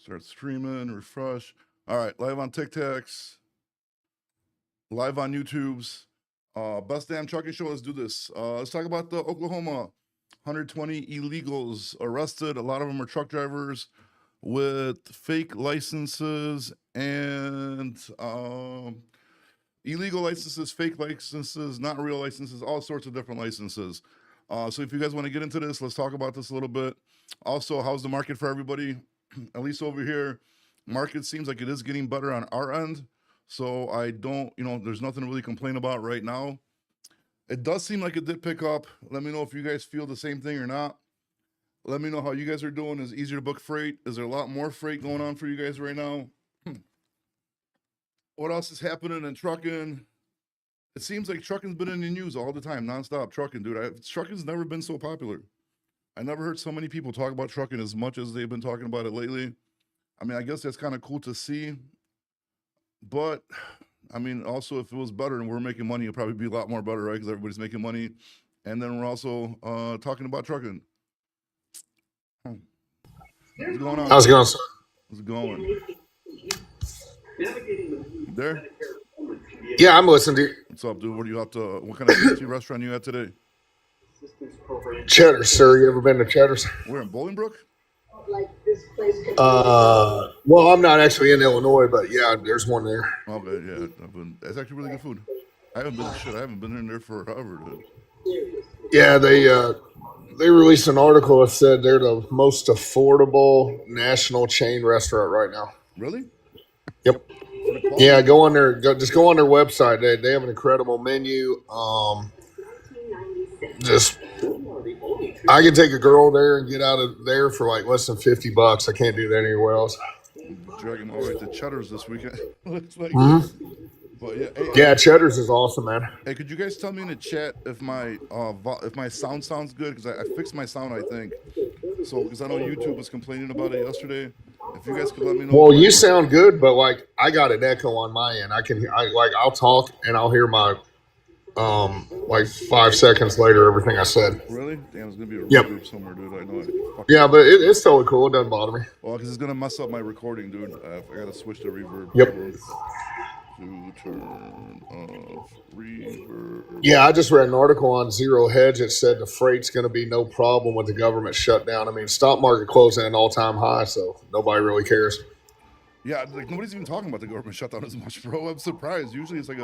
Start streaming, refresh. All right, live on TikToks, live on YouTube's. Best damn trucking show. Let's do this. Let's talk about the Oklahoma 120 illegals arrested. A lot of them are truck drivers with fake licenses and illegal licenses, fake licenses, not real licenses, all sorts of different licenses. So if you guys want to get into this, let's talk about this a little bit. Also, how's the market for everybody? At least over here, market seems like it is getting better on our end. So I don't, there's nothing to really complain about right now. It does seem like it did pick up. Let me know if you guys feel the same thing or not. Let me know how you guys are doing. Is it easier to book freight? Is there a lot more freight going on for you guys right now? What else is happening in trucking? It seems like trucking's been in the news all the time, nonstop. Trucking, dude. Trucking's never been so popular. I never heard so many people talk about trucking as much as they've been talking about it lately. I mean, I guess that's kind of cool to see. But, I mean, also, if it was better and we're making money, it'd probably be a lot more better, right? Because everybody's making money. And then we're also talking about trucking. What's going on? How's it going, sir? How's it going? There? Yeah, I'm listening to you. What's up, dude? What are you up to? What kind of fancy restaurant you at today? Cheddar's, sir. You ever been to Cheddar's? We're in Bolingbrook? Well, I'm not actually in Illinois, but yeah, there's one there. Okay, yeah. It's actually really good food. I haven't been in there forever, dude. Yeah, they released an article that said they're the most affordable national chain restaurant right now. Really? Yep. Yeah, go on their website. They have an incredible menu. I can take a girl there and get out of there for like less than $50. I can't do that anywhere else. Dragging all right to Cheddar's this weekend. Looks like. But yeah, yeah, Cheddar's is awesome, man. Hey, could you guys tell me in the chat if my sound sounds good? Because I fixed my sound, I think. So, because I know YouTube was complaining about it yesterday. If you guys could let me know. Well, you sound good, but like I got an echo on my end. I'll talk and I'll hear my like 5 seconds later everything I said. Really? Damn, it's gonna be a reverb somewhere, dude. I know it. Yeah, but it's totally cool. It doesn't bother me. Well, because it's gonna mess up my recording, dude. I gotta switch to reverb. Yep. To turn off reverb. Yeah, I just read an article on Zero Hedge that said the freight's going to be no problem with the government shutdown. I mean, stock market closing at an all-time high, so nobody really cares. Yeah, like nobody's even talking about the government shutdown as much, bro. I'm surprised. Usually it's like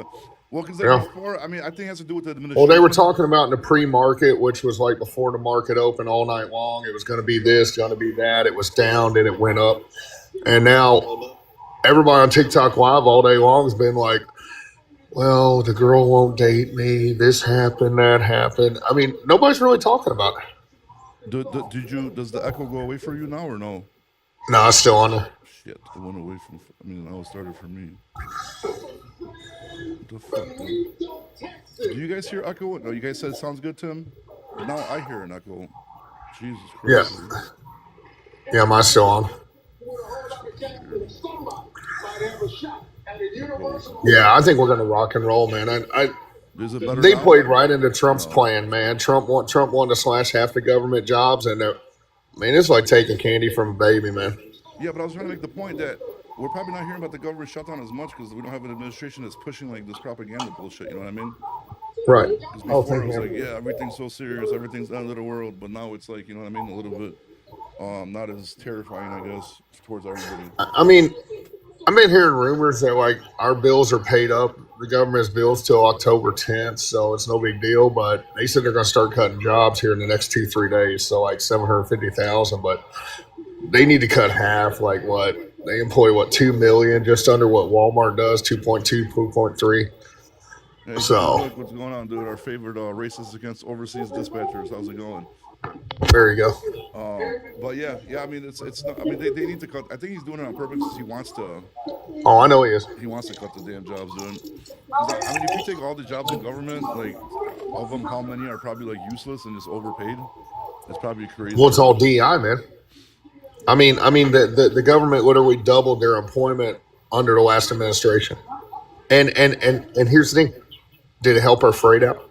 because before, I mean, I think it has to do with the administration. Well, they were talking about in the pre-market, which was like before the market opened all night long. It was going to be this, going to be that. It was down, then it went up. And now everybody on TikTok Live all day long has been like, well, the girl won't date me. This happened, that happened. I mean, nobody's really talking about it. Does the echo go away for you now or no? No, it's still on there. Shit, it went away from, now it started for me. What the fuck, man? Do you guys hear echo? No, you guys said it sounds good, Tim? Now I hear an echo. Jesus Christ. Yeah, mine's still on. Yeah, I think we're gonna rock and roll, man. They played right into Trump's plan, man. Trump wanted to slash half the government jobs, and it's like taking candy from a baby, man. Yeah, but I was trying to make the point that we're probably not hearing about the government shutdown as much because we don't have an administration that's pushing like this propaganda bullshit. You know what I mean? Right. Because before it was like, yeah, everything's so serious, everything's the end of the world, but now it's like, you know what I mean, a little bit not as terrifying, I guess, towards everybody. I mean, I've been hearing rumors that like our bills are paid up, the government's bills till October 10th, so it's no big deal. But they said they're going to start cutting jobs here in the next 2-3 days, so like 750,000. But they need to cut half. Like what they employ, 2 million, just under what Walmart does, 2.2, 2.3. Hey, so what's going on, dude? Our favorite racist against overseas dispatchers. How's it going? There you go. But yeah. I mean, it's not. I mean, they need to cut. I think he's doing it on purpose because he wants to. Oh, I know he is. He wants to cut the damn jobs, dude. I mean, if you take all the jobs in government, like of them, how many are probably like useless and just overpaid? It's probably crazy. Well, it's all DI, man. I mean, the government literally doubled their employment under the last administration. And here's the thing: did it help our freight out?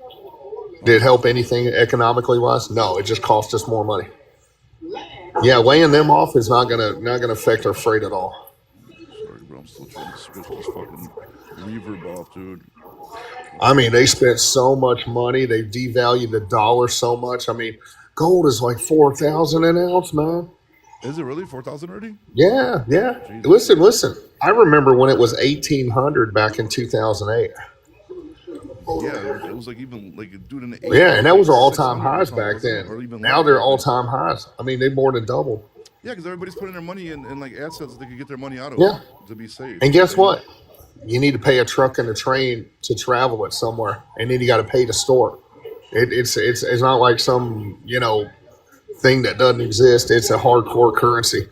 Did it help anything economically wise? No, it just cost us more money. Yeah, laying them off is not gonna affect our freight at all. Sorry, bro. I'm still trying to switch this fucking reverb off, dude. I mean, they spent so much money. They've devalued the dollar so much. I mean, gold is like 4,000 an ounce, man. Is it really 4,000 already? Yeah, yeah. Jesus. Listen. I remember when it was 1,800 back in 2008. Yeah, it was like even like dude in the 80s, Yeah, it and was that like was all time 600 or highs something, back wasn't it? then. Or even Now lower they're back all then. time highs. I mean, they more than doubled. Yeah, because everybody's putting their money in like assets that they could get their money out of Yeah. to be safe. And You know what guess I mean? what? You need to pay a truck and a train to travel it somewhere, and then you got to pay to store it. It's not like some thing that doesn't exist. It's a hardcore currency.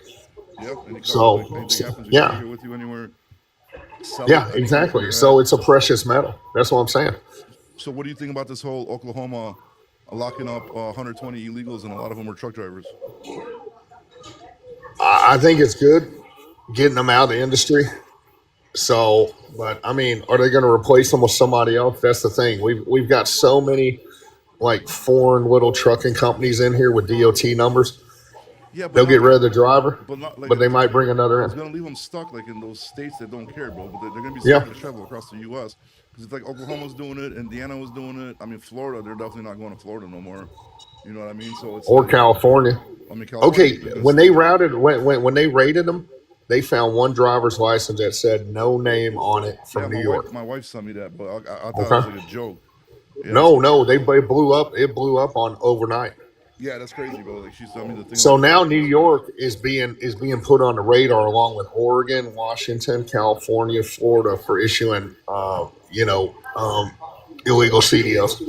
Yep. Any conflict, So anything happens, you carry yeah, it with you anywhere. Sell it yeah, any country exactly. you're So at. it's a precious metal. That's what I'm saying. So what do you think about this whole Oklahoma locking up 120 illegals, and a lot of them were truck drivers? I think it's good getting them out of the industry. So, but I mean, are they going to replace them with somebody else? That's the thing. We've got so many like foreign little trucking companies in here with DOT numbers. Yeah, but They'll not get like, rid of the driver, but not like but they might bring another it's in. gonna leave them stuck like in those states that don't care, bro. But they're gonna be Yeah, scared to travel across the U.S. because it's like Oklahoma's doing it, Indiana was doing it. I mean, Florida, they're definitely not going to Florida no more. You know what I mean? So it's or like, California. I mean, California Okay, because when they routed when they rated them, they found one driver's license that said no name on it yeah, from New York. my wife sent me that, but I thought it was Okay. like a joke. Yeah, No, so no, they blew up. It blew up on overnight. yeah, that's crazy, bro. Like she sent me the thing So like now that. New York is being put on the radar along with Oregon, Washington, California, Florida for issuing illegal CDOs.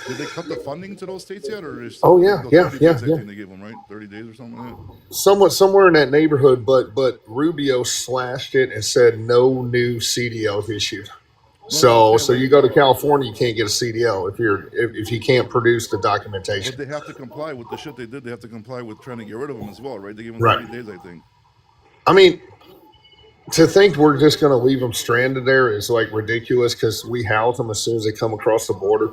Did they cut the funding to those states yet, or is Oh like yeah, the yeah, 30 yeah, days? I yeah. think they gave them, right? 30 days or something like that. Somewhere in that neighborhood, but Rubio slashed it and said no new CDOs issued. No, no, I'm So saying so you like, go to California, you can't get a CDO if you can't produce the but documentation. they have to comply with the shit they did. They have to comply with trying to get rid of them as well, right? They gave them Right. 30 days, I think. I mean, to think we're just going to leave them stranded there is like ridiculous because we house them as soon as they come across the border.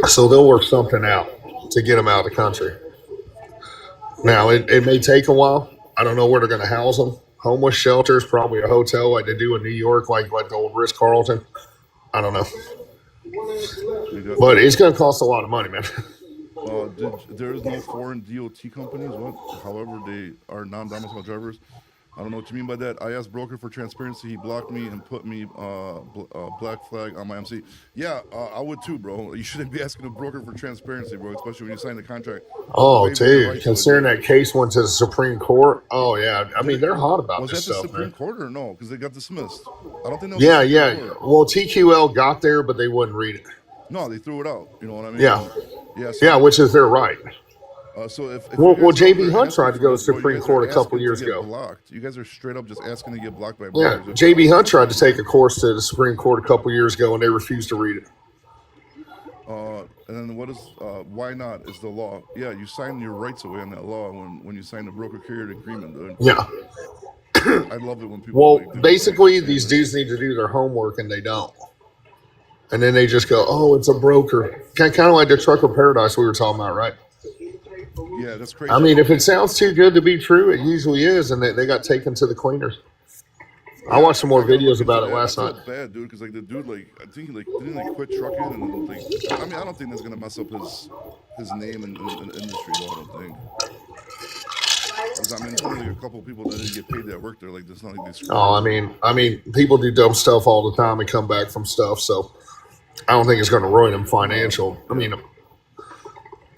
So they'll work something out to get them out of the country. Now, it may take a while. I don't know where they're going to house them. Homeless shelters, probably a hotel like they do in New York, like the old Ritz Carlton. I don't know. They got But it's going to cost a lot of money, man. there is no foreign DOT companies. What? However, they are non-domicile drivers. I don't know what you mean by that. I asked broker for transparency. He blocked me and put me black flag on my MC. Yeah, I would too, bro. You shouldn't be asking a broker for transparency, bro. Especially when you sign the contract, Oh, waiving your dude. right to it, Considering dude. that case went to the Supreme Court. Oh, yeah. I Did mean, it? they're hot about Was this that the stuff, Supreme man. Court or no? Because they got dismissed. I don't think that was the Yeah, Supreme yeah. Court. Well, TQL got there, but they wouldn't read it. No, they threw it out. You know what I mean? Yeah. And yeah, Yeah, so which is their right. so if you Well, guys are out JB there Hunt asking tried to for go to this, the bro, you Supreme guys are Court a couple asking to years get ago. blocked. You guys are straight up just asking to get blocked by Yeah, brokers. JB Hunt tried to take a course to the Supreme Court a couple years ago, and they refused to read it. And then what is why not is the law? Yeah, you sign your rights away on that law when you sign the broker carrier agreement, dude. Yeah. I love it when people Well, like they just don't basically, understand these it. dudes need to do their homework, and they don't. And then they just go, "Oh, it's a broker." Kind of like the trucker paradise we were talking about, right? Yeah, that's I crazy, mean, bro. if it sounds too good to be true, it usually is, and they got taken to the cleaners. I Yeah, watched some more I gotta videos look into about it that. I last night. felt bad, dude, because like the dude, like I think like didn't like quit trucking, and then like I mean I don't think that's gonna mess up his name in the industry though. I don't think. Because I mean, it's only like a couple of people that didn't get paid that work there. Like, it's not like they screwed Oh, everybody. I mean, people do dumb stuff all the time and come back from stuff, so I don't think it's going to ruin them No, financial. I yeah. mean, No,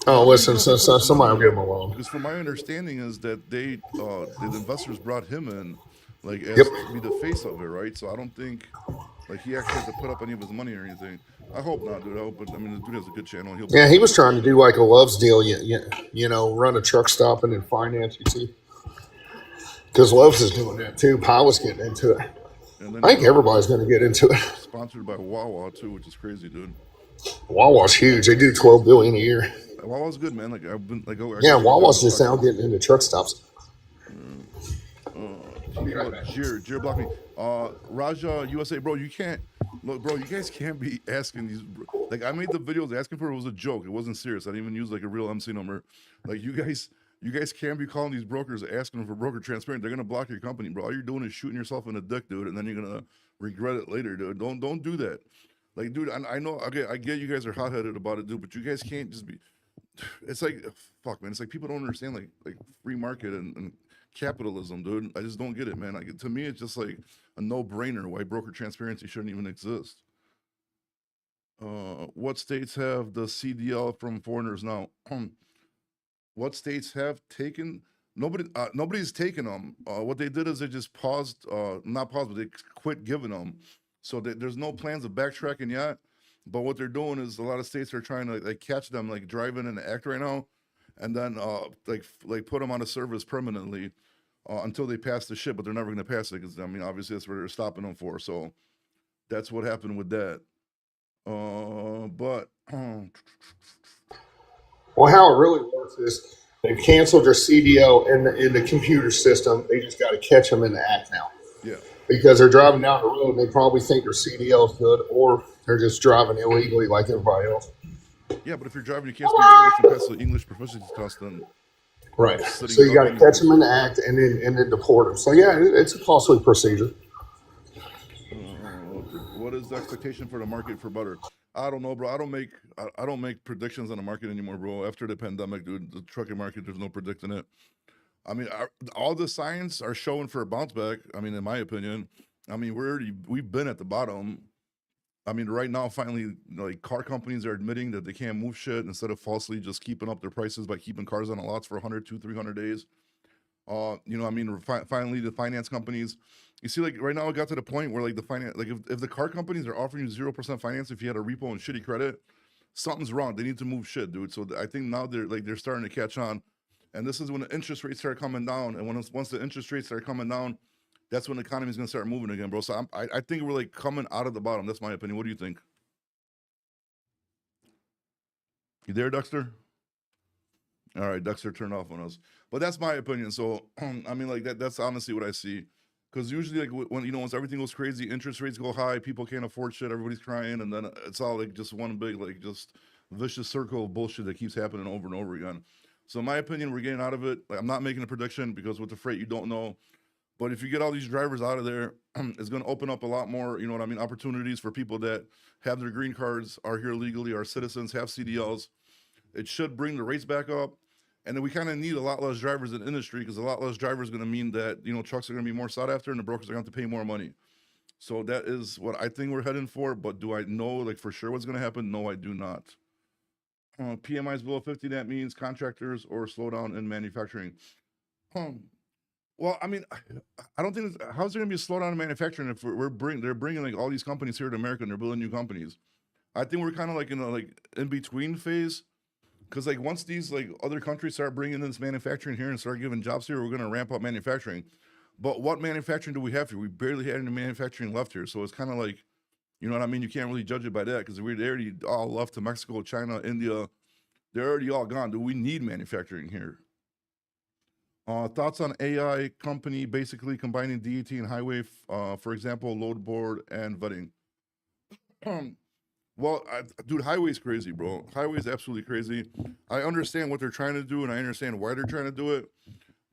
oh, I think he's listen, gonna put up some money somebody will get though, them alone. because from my understanding is that the investors brought him in, like Yep. as to be the face of it, right? So I don't think like he actually has to put up any of his money or anything. I hope not, dude. I hope, but I mean, the dude has a good channel. He'll Yeah, put he up was good trying to shit. do like a Love's deal, run a truck stop and then finance you too. Because Love's is doing that too. Pilot's getting into it. And then I he think everybody's going to get into it. sponsored by Wawa too, which is crazy, dude. Wawa's huge. They do 12 billion a year. Wawa's good, man. Like I've been like I Yeah, go every time Wawa's to just stock now up. getting into truck stops. What Jir blocked me. Raja USA, bro. You can't look, bro. You guys can't be asking these. Like I made the videos asking for it was a joke. It wasn't serious. I didn't even use like a real MC number. Like you You guys can't be calling these brokers asking them for broker transparent. They're gonna block your company, bro. All you're doing is shooting yourself in the dick, dude, and then you're gonna regret it later, dude. Don't do that. Like, dude, I know. Okay, I get you guys are hot headed about it, dude, but you guys can't just be. It's like fuck, man. It's like people don't understand like free market and capitalism, dude. I just don't get it, man. Like to me, it's just like a no brainer why broker transparency shouldn't even exist. What states have the CDL from foreigners now? What states have taken? Nobody's taken them. What they did is they just paused, not paused, but they quit giving them. So there's no plans of backtracking yet. But what they're doing is a lot of states are trying to like catch them like driving in the act right now, and then like put them on a service permanently until they pass the shit. But they're never going to pass it because I mean obviously that's what they're stopping them for. So that's what happened with that. But Well, how it really works is they've canceled their CDO in the computer system. They just got to catch them in the act now yeah. because they're driving down the road and they probably think their CDO is good, or they're just driving illegally like everybody else. Yeah, but if you're driving, you can't speak English and pass the English proficiency test. Then Right. sitting So you got ducking. to catch them in the act and then deport them. So yeah, it's a costly procedure. What is the expectation for the market for butter? I don't know, bro. I don't make predictions on the market anymore, bro. After the pandemic, dude, the trucking market, there's no predicting it. I mean, all the signs are showing for a bounce back. I mean, in my opinion, I mean, we've been at the bottom. I mean, right now, finally, like car companies are admitting that they can't move shit instead of falsely just keeping up their prices by keeping cars on the lots for 100, 200, 300 days. You know, I mean, finally, the finance companies. You see, like right now, it got to the point where like the finance, like if the car companies are offering you 0% finance if you had a repo and shitty credit, something's wrong. They need to move shit, dude. So I think now they're starting to catch on, and this is when the interest rates start coming down. And once the interest rates start coming down, that's when the economy is gonna start moving again, bro. So I think we're like coming out of the bottom. That's my opinion. What do you think? You there, Dexter? All right, Dexter turned off on us, but that's my opinion. So I mean, like that's honestly what I see. Because usually, like when you know, once everything goes crazy, interest rates go high, people can't afford shit, everybody's crying, and then it's all like just one big like just vicious circle of bullshit that keeps happening over and over again. So in my opinion, we're getting out of it. Like, I'm not making a prediction because with the freight, you don't know. But if you get all these drivers out of there, it's going to open up a lot more, you know what I mean, opportunities for people that have their green cards, are here legally, are citizens, have CDLs. It should bring the rates back up. And then we kind of need a lot less drivers in the industry because a lot less drivers is going to mean that, you know, trucks are going to be more sought after and the brokers are going to have to pay more money. So that is what I think we're heading for. But do I know like for sure what's going to happen? No, I do not. PMI is below 50. That means contractors or slowdown in manufacturing. Well, I mean, I don't think how's there gonna be a slowdown in manufacturing if they're bringing like all these companies here to America and they're building new companies. I think we're kind of like in a like in between phase because like once these like other countries start bringing in this manufacturing here and start giving jobs here, we're gonna ramp up manufacturing. But what manufacturing do we have here? We barely had any manufacturing left here, so it's kind of like, you know what I mean? You can't really judge it by that because they already all left to Mexico, China, India. They're already all gone. Do we need manufacturing here? Thoughts on AI company basically combining DET and highway, for example, load board and vetting. Well, dude, highway's crazy, bro. Highway's absolutely crazy. I understand what they're trying to do and I understand why they're trying to do it,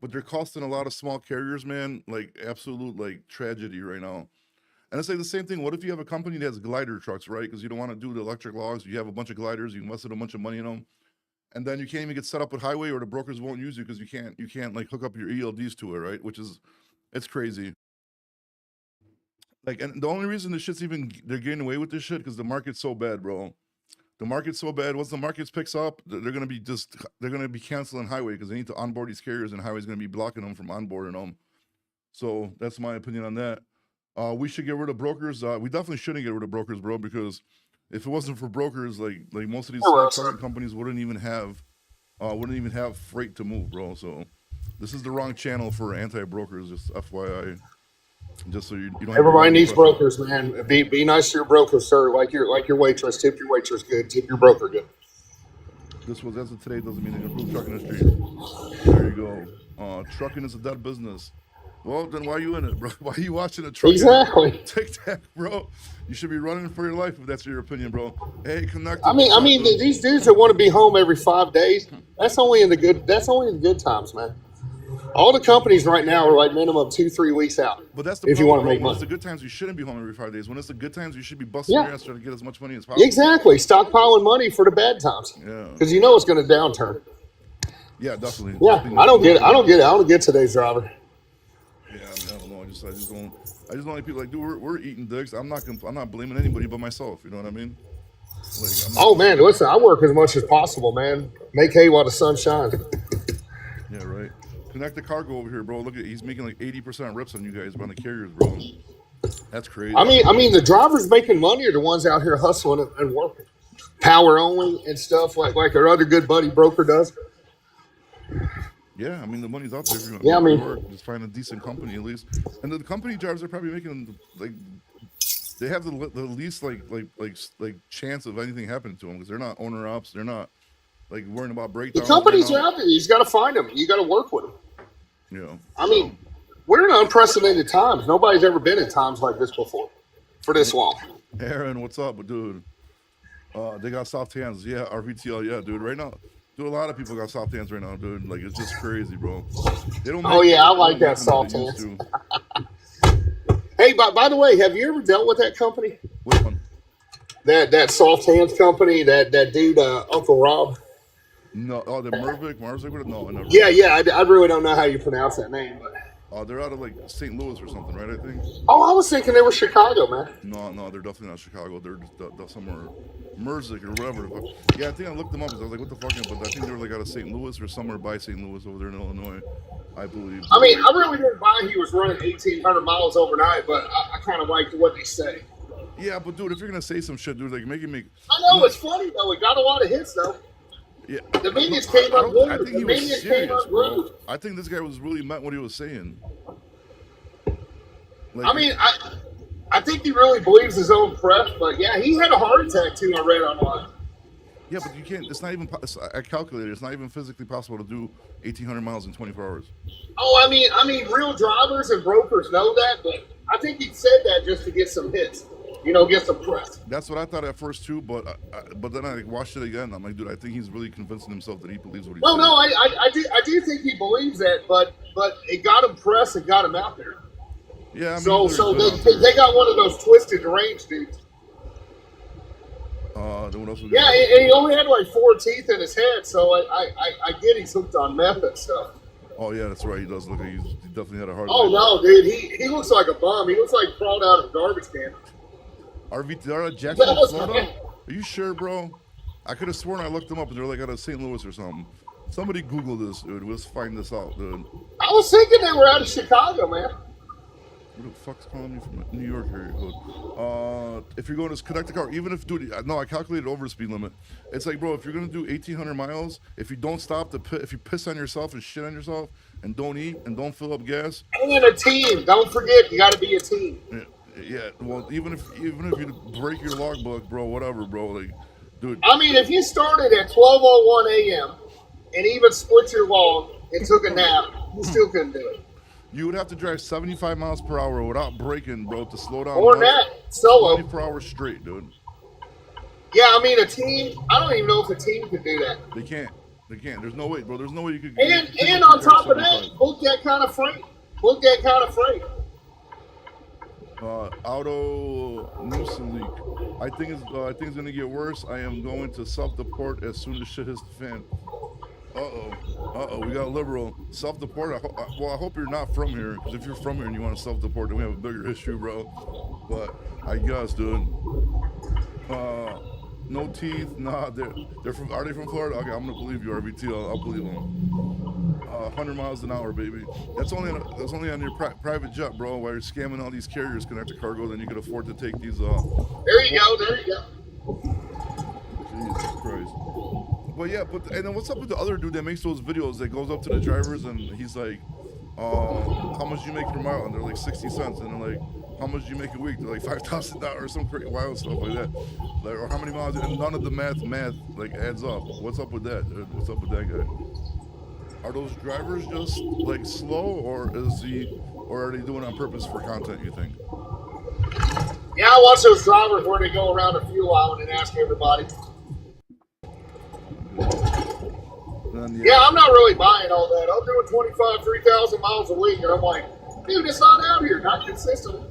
but they're costing a lot of small carriers, man, like absolute like tragedy right now. And it's like the same thing. What if you have a company that has glider trucks, right? Because you don't want to do the electric logs. You have a bunch of gliders. You invested a bunch of money in them, and then you can't even get set up with highway, or the brokers won't use you because you can't like hook up your ELDs to it, right? Which is it's crazy. Like, and the only reason this shit's even they're getting away with this shit because the market's so bad, bro. The market's so bad. Once the market picks up, they're gonna be canceling highway because they need to onboard these carriers, and highway's gonna be blocking them from onboarding them. So that's my opinion on that. We should get rid of brokers. We definitely shouldn't get rid of brokers, bro, because if it wasn't for brokers, like most of these small trucking companies wouldn't even have freight to move, bro. So this is the wrong channel for anti-brokers, just FYI. Just so you don't have Everybody needs brokers, man. Be nice to your broker, sir. Like your waitress. Tip your waitress good. Tip your broker good. This was as of today doesn't mean they improve trucking industry. There you go. Trucking is a dead business. Well, then why are you in it, bro? Why are you watching a truck Exactly. TikTok, bro? You should be running for your life if that's your opinion, bro. Hey, I Connected, mean, what's I up, mean, dude? these dudes that want to be home every 5 days, that's only in the good. That's only in the good times, man. All the companies right now are like minimum 2-3 weeks out But that's the if you problem, want to bro. make When it's money. the good times, you shouldn't be home every 5 days. When it's the good times, you should be busting Yeah, your ass trying to get as much money as possible. exactly. Stockpiling money for the bad times Yeah, because you know it's going to downturn. yeah, definitely. Yeah, Definitely, I don't get it. I definitely. don't get it. I don't get today's driver. Yeah, I don't know. I just don't like people like, dude. We're eating dicks. I'm not blaming anybody but myself. You know what I mean? Like, I'm not Oh gonna. man, listen, I work as much as possible, man. Make hay while the sun shines. Yeah, right. Connect the cargo over here, bro. Look at he's making like 80% rips on you guys on the carriers, bro. That's crazy. I mean, the drivers making money are the ones out here hustling and working, power only and stuff like our other good buddy broker does. Yeah, I mean the money's out there if you Yeah, I make it mean, work. Just find a decent company at least. And the company drivers are probably making like they have the least like chance of anything happening to them because they're not owner ops. They're not like worrying about the breakdowns right companies are now. out there. You just got to find them. You got to work with them. You know, I so mean, we're in unprecedented times. Nobody's ever been in times like this before for this long. Aaron, what's up, dude? They got soft hands. Yeah, RVTL. Yeah, dude. Right now, dude, a lot of people got soft hands right now, dude. Like it's just crazy, bro. Oh yeah, I They like don't make that them like soft they used hands. to. Hey, by the way, have you ever dealt with that company? Which one? That soft hands company? That dude, Uncle Rob? No, oh, the Marvick, no, I never. Yeah, yeah. I really don't know how you pronounce that name, but They're out of like St. Louis or something, right? I think. oh, I was thinking they were Chicago, man. No, they're definitely not Chicago. They're just somewhere, Merzick or whatever. Yeah, I think I looked them up. I was like, what the fuck? But I think they were like out of St. Louis or somewhere by St. Louis over there in Illinois, I believe. I mean, I really didn't buy he was running 1,800 miles overnight, but I kind of liked what they say. Yeah, but dude, if you're gonna say some shit, dude, like make it make. I I'm know not. it's funny though. It got a lot of hits though. Yeah, The no, Minions came I up don't. I rude. think The he was Minions came serious, up bro. rude. I think this guy was really meant what he was saying. Like, I mean, I think he really believes his own press, but yeah, he had a heart attack too. I read online. yeah, but you can't. It's not even. I calculated. It's not even physically possible to do 1,800 miles in 24 hours. Oh, I mean, real drivers and brokers know that, but I think he said that just to get some hits, get some press. That's what I thought at first too, but then I like, watched it again. I'm like, dude, I think he's really convincing himself that he believes what he's Well, no, saying. I do think he believes that, but it got him press and got him out there. Yeah, I mean, he's already So been out there. they got one of those twisted range dudes. Then what else we Yeah, got? and he only had like 4 teeth in his head, so I get he's hooked on meth and stuff. Oh yeah, that's right. He does look like he definitely had a hard Oh life. no, dude, he looks like a bum. He looks like he crawled out of a garbage can. RVTR at That Jacksonville, was Florida. Are you sure, bro? I could have sworn I looked them up and they're like out of St. Louis or something. Somebody Google this, dude. Let's find this out, dude. I was thinking they were out of Chicago, man. Who the fuck's calling me from New York area code? If you're going to connect the car, even if, dude, no, I calculated over the speed limit. It's like, bro, if you're gonna do 1,800 miles, if you don't stop if you piss on yourself and shit on yourself and don't eat and don't fill up gas, And a team. Don't forget, you got to be a team. yeah, yeah, well, even if you break your logbook, bro, whatever, bro, like, dude, I mean, if you started at 12:01 a.m. and even split your log and took a nap, you still couldn't do it. you would have to drive 75 miles per hour without braking, bro, to slow down Or enough. that solo. 24 hours straight, dude. Yeah, I mean, a team. I don't even know if a team could do that. They can't. They can't. There's no way, bro. There's no way you could. And on top of that, book that kind of freight. Book that kind of freight. Auto Newsom leak. I think it's gonna get worse. I am going to self-deport as soon as shit hits the fan. We got a liberal self-deport. I hope you're not from here, because if you're from here and you want to self-deport, then we have a bigger issue, bro. But I guess, dude. No teeth. Nah, they're from. Are they from Florida? Okay, I'm gonna believe you, RVT. I'll believe them. 100 miles an hour, baby. That's only on your private jet, bro. While you're scamming all these carriers, connected cargo, then you can afford to take these. There you go. There you go. Jesus Christ. But yeah, and then what's up with the other dude that makes those videos that goes up to the drivers and he's like, how much do you make per mile? And they're like 60 cents. And they're like, how much do you make a week? They're like $5,000 or some crazy wild stuff like that. Like, or how many miles? And none of the math like adds up. What's up with that, dude? What's up with that guy? Are those drivers just like slow, or or are they doing it on purpose for content? You think? Yeah, I watch those drivers where they go around a fuel island and ask everybody. Then, Yeah, I'm not really buying all that. I'm doing 25, 3,000 miles a week, and I'm like, dude, it's not out here, not consistently.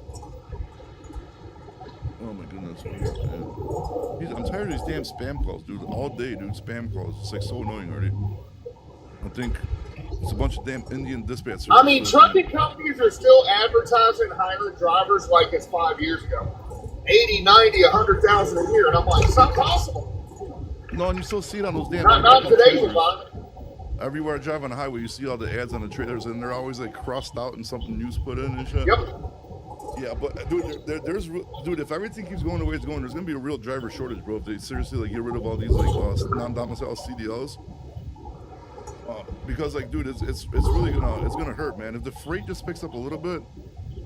Oh my goodness, man. I'm tired of these damn spam calls, dude. All day, dude. Spam calls. It's like so annoying already. I think it's a bunch of damn Indian dispatch services. I mean, trucking companies are still advertising hiring drivers like it's 5 years ago. 80, 90, 100,000 a year. And I'm like, it's not possible. No, and you still see it on those damn. Not today's environment. Everywhere I drive on the highway, you see all the ads on the trailers, and they're always like crossed out and something new's put in and shit. Yep. Yeah, but dude, dude, if everything keeps going the way it's going, there's gonna be a real driver shortage, bro. If they seriously like get rid of all these like non-domicile CDLs, because like, dude, it's really gonna hurt, man. If the freight just picks up a little bit,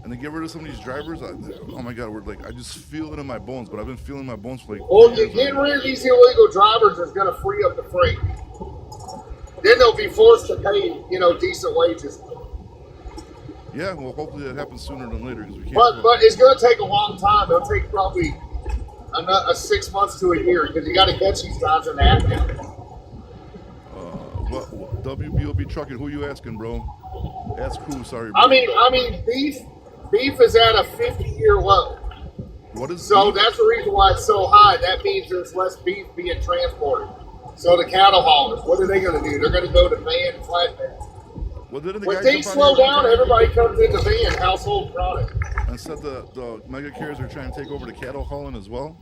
and they get rid of some of these drivers, oh my god, I just feel it in my bones. But I've been feeling my bones for like. Well, getting rid of these illegal drivers is gonna free up the freight. Then they'll be forced to pay, decent wages. Yeah, well, hopefully that happens sooner than later because we can't. But it's going to take a long time. It'll take probably 6 months to a year because you got to catch these guys in the act now. What WBOB trucking? Who you asking, bro? Ask who? Sorry. Bro. I mean, beef is at a 50-year low. What is? So beef? that's the reason why it's so high. That means there's less beef being transported. So the cattle haulers, what are they going to do? They're going to go to van and flatbed. Well, when things slow down, everybody comes into van, household product. And said the mega carriers are trying to take over the cattle hauling as well.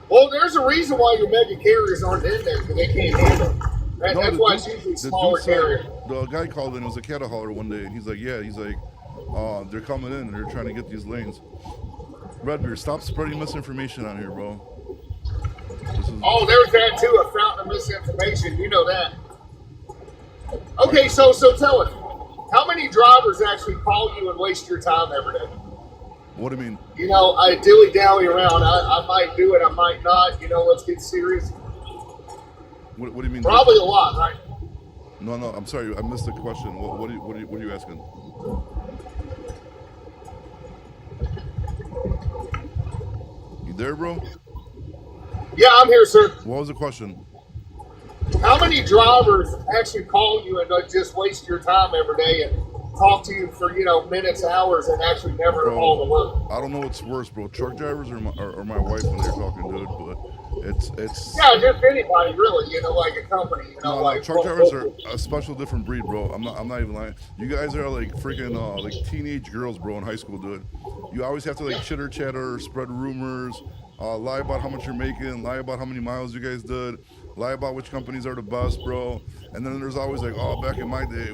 Well, there's a reason why your mega carriers aren't in there because they can't handle it. That's why it's usually smaller carriers. The guy called in, it was a cattle hauler one day, and he's like, they're coming in and they're trying to get these lanes. Redbeard, stop spreading misinformation on here, bro. Oh, there's that too, a fountain of misinformation. You know that. Okay, so tell us, how many drivers actually call you and waste your time every day? What do you mean? I dilly-dally around. I might do it, I might not. Let's get serious. What do you mean? Probably a lot, right? No, I'm sorry, I missed the question. What are you asking? You there, bro? Yeah, I'm here, sir. What was the question? How many drivers actually call you and just waste your time every day and talk to you for minutes, hours, and actually never haul the work? I don't know what's worse, bro. Truck drivers or my wife when they're talking, dude. But it's yeah, just anybody really. Like a company. No, truck drivers are a special different breed, bro. I'm not even lying. You guys are like freaking like teenage girls, bro, in high school, dude. You always have to like chitter chatter, spread rumors. Lie about how much you're making, lie about how many miles you guys did, lie about which companies are the best, bro. And then there's always like, oh, back in my day,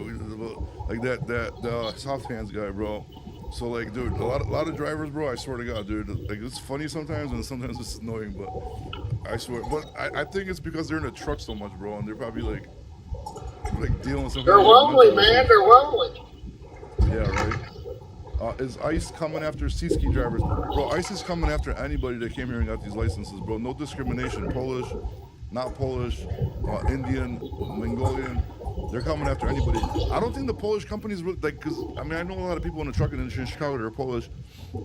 like that soft hands guy, bro. So like, dude, a lot of drivers, bro. I swear to God, dude. Like it's funny sometimes, and sometimes it's annoying, but I swear. But I think it's because they're in a truck so much, bro, and they're probably like dealing with something. They're lonely, man. They're lonely. Yeah, right. Is ICE coming after C-ski drivers? Bro, ICE is coming after anybody that came here and got these licenses, bro. No discrimination. Polish, not Polish, Indian, Mongolian. They're coming after anybody. I don't think the Polish companies, because, I know a lot of people in the trucking industry in Chicago that are Polish.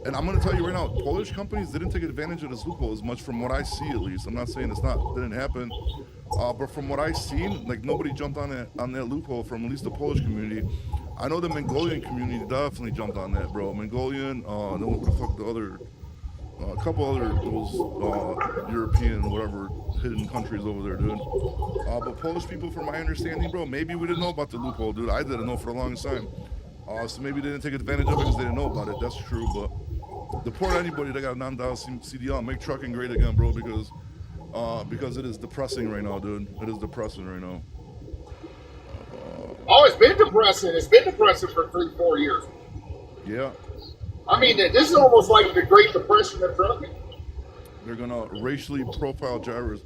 And I'm going to tell you right now, Polish companies didn't take advantage of this loophole as much from what I see, at least. I'm not saying didn't happen. But from what I've seen, like nobody jumped on that loophole from at least the Polish community. I know the Mongolian community definitely jumped on that, bro. Mongolian, what the fuck, the other, a couple other those European, whatever, hidden countries over there, dude. But Polish people, from my understanding, bro, maybe we didn't know about the loophole, dude. I didn't know for a long time. So maybe they didn't take advantage of it because they didn't know about it. That's true, but deport anybody that got a non-dial CDL, make trucking great again, bro, because it is depressing right now, dude. It is depressing right now. Oh, it's been depressing. It's been depressing for 3-4 years. Yeah. This is almost like the Great Depression of trucking. They're gonna racially profile drivers.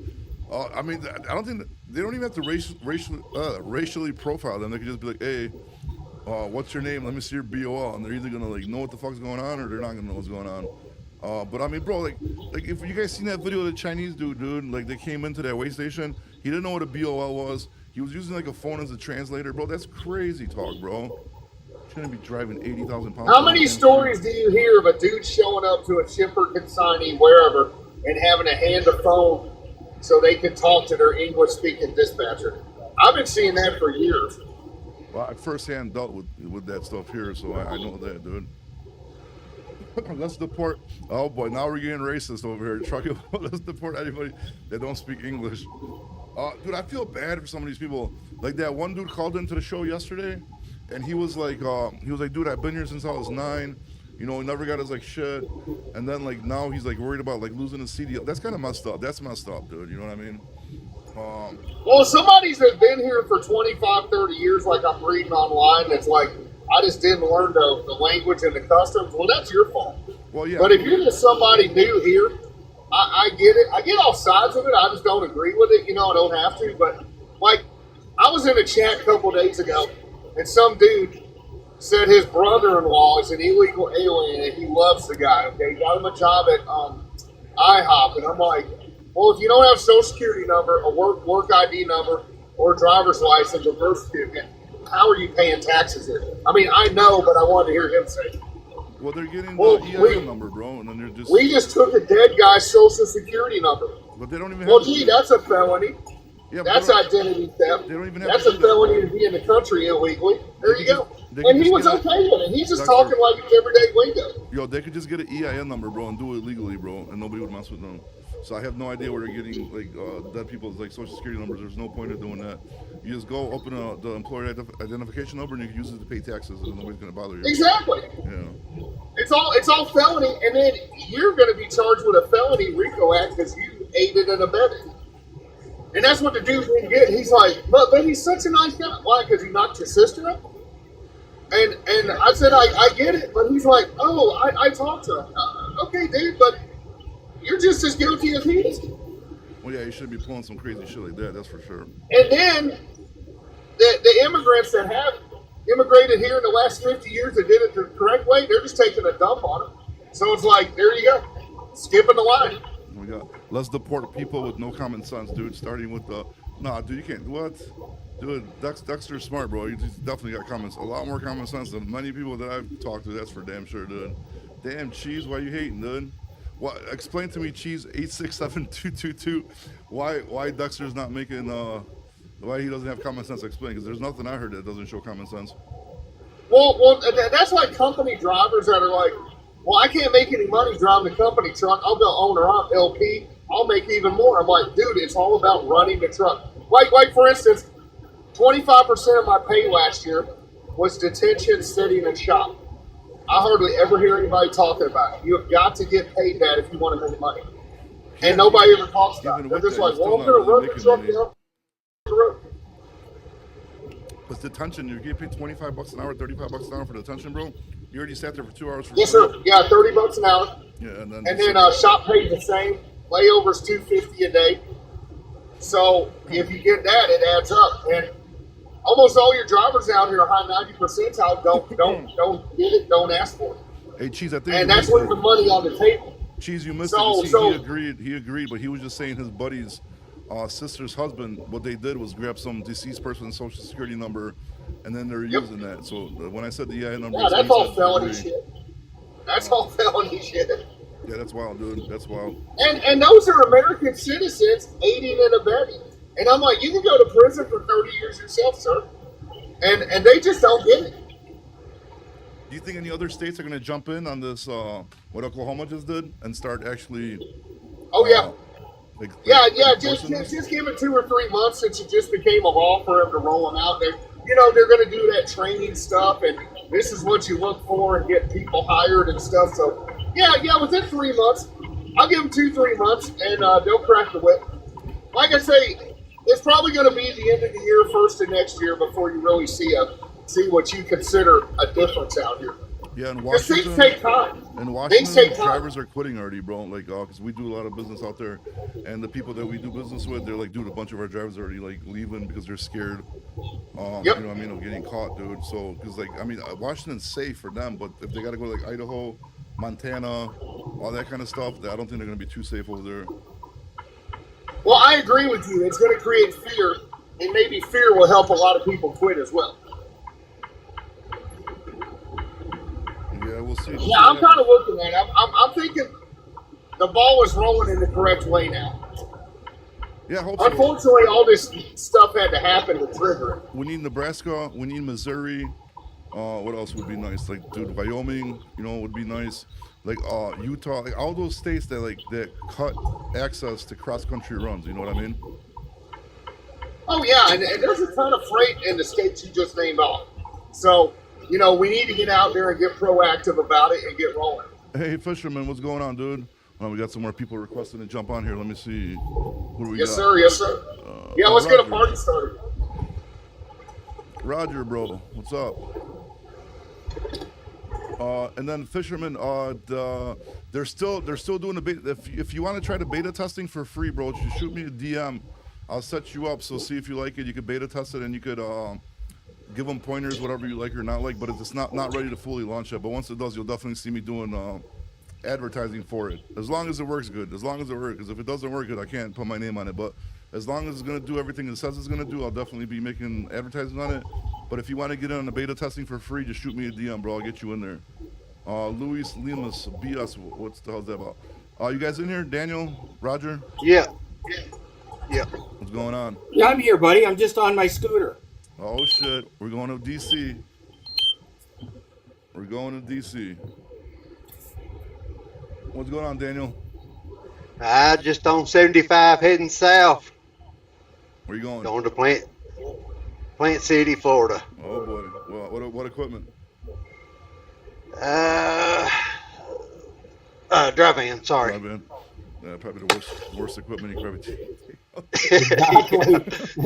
I don't think they don't even have to racially profile them. They could just be like, hey, what's your name? Let me see your BOL. And they're either gonna like know what the fuck's going on or they're not gonna know what's going on. But bro, like if you guys seen that video of the Chinese dude, like they came into that weigh station, he didn't know what a BOL was. He was using like a phone as a translator, bro. That's crazy talk, bro. Shouldn't be driving 80,000 pounds. How many stories do you hear of a dude showing up to a shipper, consignee, wherever, and having to hand a phone so they can talk to their English-speaking dispatcher? I've been seeing that for years. Well, I firsthand dealt with that stuff here, so I know that, dude. Let's deport. Oh boy, now we're getting racist over here. Trucking. Let's deport anybody that don't speak English. Dude, I feel bad for some of these people. Like that one dude called into the show yesterday, and he was like, dude, I've been here since I was 9. You know, he never got his like shit, and then like now he's like worried about like losing his CD. That's kind of messed up. That's messed up, dude. You know what I mean? Well, somebody's that's been here for 25, 30 years, like I'm reading online, that's like, I just didn't learn the language and the customs. Well, that's your fault. Well, yeah. But if you're just somebody new here, I get it. I get all sides of it. I just don't agree with it. You know, I don't have to. But, like, I was in a chat a couple days ago, and some dude said his brother-in-law is an illegal alien, and he loves the guy, okay? He got him a job at IHOP, and I'm like, well, if you don't have a social security number, a work ID number, or a driver's license, or birth certificate, how are you paying taxes here? I mean, I know, but I wanted to hear him say it. Well, they're getting the EIN number, bro, and then they're just... We just took a dead guy's social security number. But they don't even have... Well, gee, that's a felony. Yeah, that's identity theft. They don't even have that's to a felony to be in the country illegally. There you go. And he was okay with it. He's just talking like it's everyday lingo. Yo, they could just get an EIN number, bro, and do it legally, bro, and nobody would mess with them. So I have no idea where they're getting like dead people's like social security numbers. There's no point of doing that. You just go open the employer identification number and you can use it to pay taxes, and nobody's gonna bother you. Exactly. Yeah. It's all felony, and then you're gonna be charged with a felony RICO Act because you aided and abetted. And that's what the dude didn't get. He's like, but he's such a nice guy. Why? Because he knocked your sister up? And I said, I get it. But he's like, oh, I talked to him. Okay, dude, but you're just as guilty as he is. Well, yeah, you shouldn't be pulling some crazy shit like that. That's for sure. And then the immigrants that have immigrated here in the last 50 years that did it the correct way, they're just taking a dump on it. So it's like, there you go. Skipping the line. We got, let's deport people with no common sense, dude. Starting with the, nah, dude, you can't. What, dude? Dexter's smart, bro. He's definitely got a lot more common sense than many people that I've talked to. That's for damn sure, dude. Damn, Cheese, why you hating, dude? What? Explain to me, Cheese 867222. Why Dexter's not making why he doesn't have common sense? Explain, because there's nothing I heard that doesn't show common sense. Well, that's like company drivers that are like, well, I can't make any money driving the company truck. I'll go owner op LP. I'll make even more. I'm like, dude, it's all about running the truck. Like for instance, 25% of my pay last year was detention, sitting, and shop. I hardly ever hear anybody talking about it. You have got to get paid that if you want to make money. And nobody ever talks about it. They're just like, well, I'm going to run the truck down the road. But detention, you get paid $25 an hour, $35 an hour for detention, bro. You already sat there for 2 hours. Yes, sir. Yeah, $30 an hour. Yeah, and then shop paid the same. Layovers $250 a day. So if you get that, it adds up. And almost all your drivers out here are high 90 percentile. Don't get it. Don't ask for it. Hey, Cheese, I think. And that's leaving money on the table. Cheese, you missed it. See, he agreed, but he was just saying his buddy's sister's husband, what they did was grab some deceased person's social security number, and then they're using that. So when I said the EIN number, yeah, that's all felony shit. That's all felony shit. Yeah, that's wild, dude. That's wild. And those are American citizens aiding and abetting. And I'm like, you can go to prison for 30 years yourself, sir. And they just don't get it. Do you think any other states are going to jump in on this, what Oklahoma just did, and start actually? Oh, yeah. Just give it 2 or 3 months since it just became a law for them to roll them out. They're going to do that training stuff, and this is what you look for and get people hired and stuff. So, yeah, within 3 months, I'll give them 2-3 months, and they'll crack the whip. Like I say, it's probably going to be the end of the year, first of next year, before you really see what you consider a difference out here. Yeah, in Washington, things take time. In Washington, drivers are quitting already, bro. Like, because we do a lot of business out there, and the people that we do business with, they're like, dude, a bunch of our drivers are already like leaving because they're scared. You know what I mean, of getting caught, dude. So, because like, I mean, Washington's safe for them, but if they got to go to like Idaho, Montana, all that kind of stuff, I don't think they're going to be too safe over there. Well, I agree with you. It's going to create fear, and maybe fear will help a lot of people quit as well. we'll see. We'll Yeah, see I'm what kind of happens. looking at it. I'm thinking the ball is rolling in the correct way now. Yeah, I hope so. Unfortunately, all this stuff had to happen to trigger it. We need Nebraska. We need Missouri. What else would be nice? Like, dude, Wyoming, would be nice. Like, Utah, like all those states that cut access to cross country runs. You know what I mean? Oh yeah, and there's a ton of freight in the states you just named off. So we need to get out there and get proactive about it and get rolling. Hey, Fisherman, what's going on, dude? We got some more people requesting to jump on here. Let me see. Who do we Yes, got? sir. Yes, sir. Yeah, let's get a Roger. party started. Roger, bro. What's up? And then Fisherman, they're still doing the beta. If you want to try the beta testing for free, bro, just shoot me a DM. I'll set you up. So see if you like it. You could beta test it, and you could give them pointers, whatever you like or not like. But it's not ready to fully launch yet. But once it does, you'll definitely see me doing advertising for it. As long as it works good. As long as it works. Because if it doesn't work good, I can't put my name on it. But as long as it's gonna do everything it says it's gonna do, I'll definitely be making advertising on it. But if you want to get on the beta testing for free, just shoot me a DM, bro. I'll get you in there. Luis Limas, BS. What's the hell's that about? You guys in here? Daniel, Roger, Yeah. Yeah. what's going on? Yeah, I'm here, buddy. I'm just on my scooter. Oh shit, we're going to DC. We're going to DC. What's going on, Daniel? I just on 75 heading south, Where you going? going to Plant City, Florida. Oh boy. Well, what equipment? Drive in, sorry. Drive in. Yeah, probably the worst equipment you could ever take.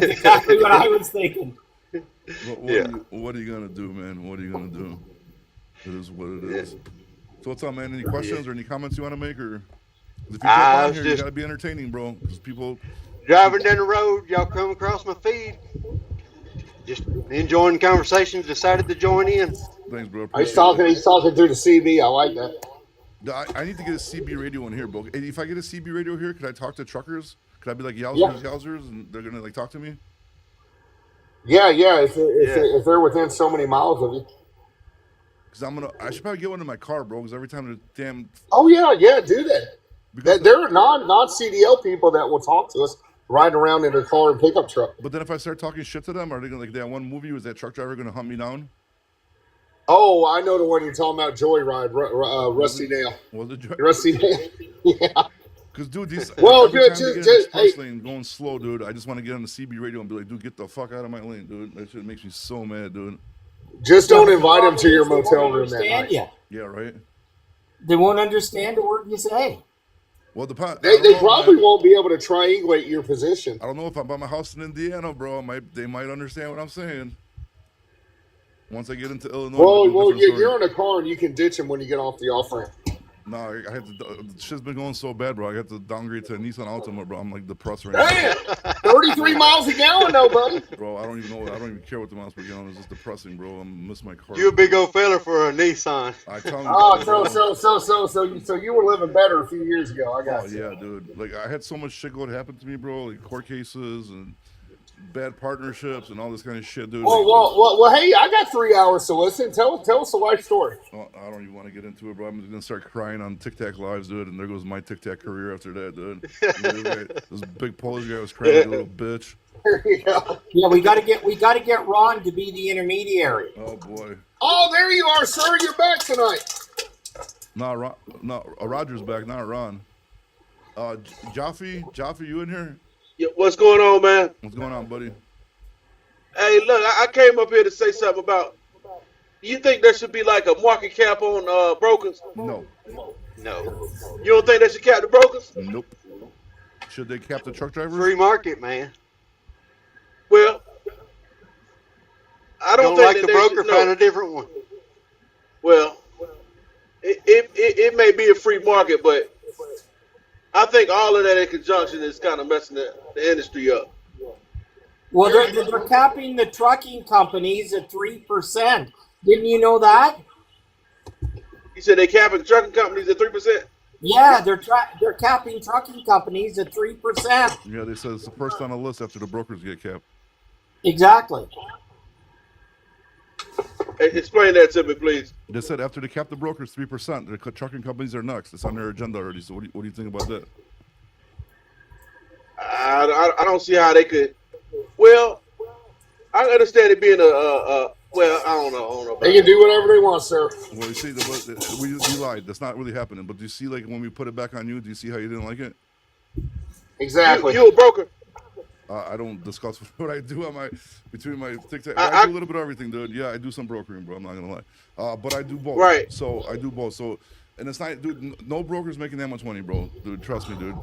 Exactly what I was thinking. What are you gonna do, man? What are you gonna do? It is what it is. So what's up, man? Any questions or any comments you want to make, or 'cause if you jump I on was here, you just- gotta be entertaining, bro. Because people, Driving down the road, y'all come across my feed. Just enjoying the conversation, decided to join in. thanks, bro. He's Appreciate talking. it. He's talking through the CB. I like that. I need to get a CB radio in here, bro. And if I get a CB radio here, could I talk to truckers? Could I be like Yeah. yowzers, and they're gonna like talk to me? Yeah. If they're within so many miles of you. Because I should probably get one in my car, bro. Because every time the damn, Oh yeah. Do that. because There are non CDL people that will talk to us riding around in their car and pickup truck. but then if I start talking shit to them, are they gonna like that one movie? Was that truck driver gonna hunt me down? Oh, I know the one you're talking about. Joyride, Rusty Nail. Was it? Rusty Nail. Yeah. Because dude, these Well, every dude, time they get in just- the express hey. lane going slow, dude. I just want to get on the CB radio and be like, dude, get the fuck out of my lane, dude. That shit makes me so mad, dude. Just don't invite them to your They won't motel room that understand night. you. Yeah, right. They won't understand a word you say. Well, They probably won't be able to triangulate your position. I don't know if I'm by my house in Indiana, bro. They might understand what I'm saying. Once I get into Illinois, Well, it'll be a different story. you're in a car and you can ditch them when you get off the off ramp. No, I had to. The shit's been going so bad, bro. I got to downgrade to a Nissan Altima, bro. I'm like depressed right now, Damn, 33 miles a gallon, though, buddy. bro. I don't even care what the miles per gallon is. It's depressing, bro. I'm missing my car. You a big old fella for a Nissan. I tell you. Oh, bro. so you were living better a few years ago. I Oh got you. yeah, dude. Like I had so much shit go to happen to me, bro. Like court cases and bad partnerships and all this kind of shit, dude. Well, hey, I got 3 hours to listen. Tell us a life story. I don't even want to get into it, bro. I'm gonna start crying on Tic Tac lives, dude. And there goes my Tic Tac career after that, dude. This big Polish guy was crying like a little bitch. There you go. Yeah, we gotta get Ron to be the intermediary. Oh boy. Oh, there you are, sir. You're back tonight. Roger's back, not Ron. Jaffe, you in here? Yeah, what's going on, man? What's going on, buddy? Hey, look, I came up here to say something about. You think there should be like a market cap on brokers? No. No. You don't think they should cap the brokers? Nope. Should they cap the truck drivers? Free market, man. Well, I don't Don't think like that the they broker, should, find no. a different one. Well, it may be a free market, but I think all of that in conjunction is kind of messing the industry up. Well, they're capping the trucking companies at 3%. Didn't you know that? You said they capping trucking companies at 3%. Yeah, they're capping trucking companies at 3%. Yeah, they said it's the first on the list after the brokers get capped. Exactly. Explain that to me, please. They said after they cap the brokers 3%, the trucking companies are next. It's on their agenda already. So what do you think about that? I don't see how they could. Well, I understand it being well, I don't know about They can that. do whatever they want, sir. Well, you see, you lied. That's not really happening. But do you see, like, when we put it back on you, do you see how you didn't like it? Exactly. You a broker? I don't discuss what I do on between my TikTok. I I do a little bit of everything, dude. Yeah, I do some brokering, bro. I'm not gonna lie. But I do both. Right. So I do both. So, and it's not, dude. No broker's making that much money, bro. Dude, trust me, dude.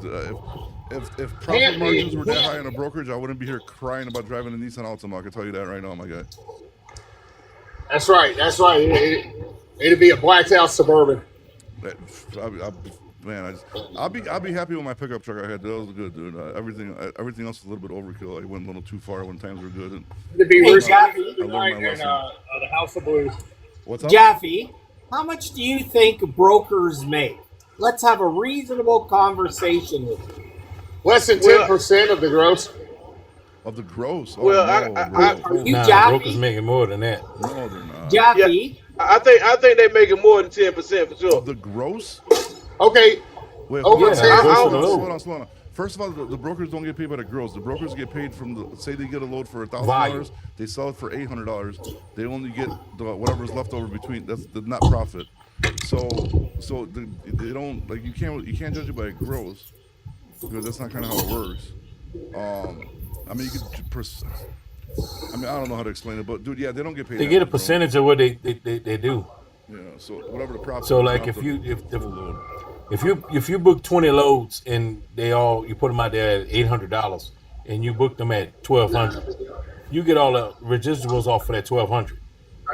If profit Can't be. margins were that high in a brokerage, I wouldn't be here crying about driving a Nissan Altima. I can tell you that right now, my guy. That's right. It'd be a blacked out Suburban. Man, I'll be happy with my pickup truck I had. That was good, dude. Everything else was a little bit overkill. I went a little too far when times were good. And It'd be Hey, worse Jaffe. tonight in the House of Blues. what's up? Jaffe, how much do you think brokers make? Let's have a reasonable conversation with you. Less than Well- 10% of the gross. Of the gross. Oh, Well, no, Are you Nah, Jaffe? brokers making more than that. no, they're not. Jaffe, I think they making more than 10% for sure. Of the gross? Okay, Wait, Over hold on, 10. slow down. First of all, the brokers don't get paid by the gross. The brokers get paid from say they get a load for $1,000, Volume. they sell it for $800. They only get whatever's left over between. That's the net profit. So they don't like you can't judge it by gross because that's not kind of how it works. I mean you could. I mean I don't know how to explain it, but dude, yeah, they don't get paid. They that get a much, bro. percentage of what they do. Yeah, so whatever the profit. So is like off if the you full load. if you book 20 loads and you put them out there at $800 and you book them at $1,200, you get all the residuals off of that $1,200.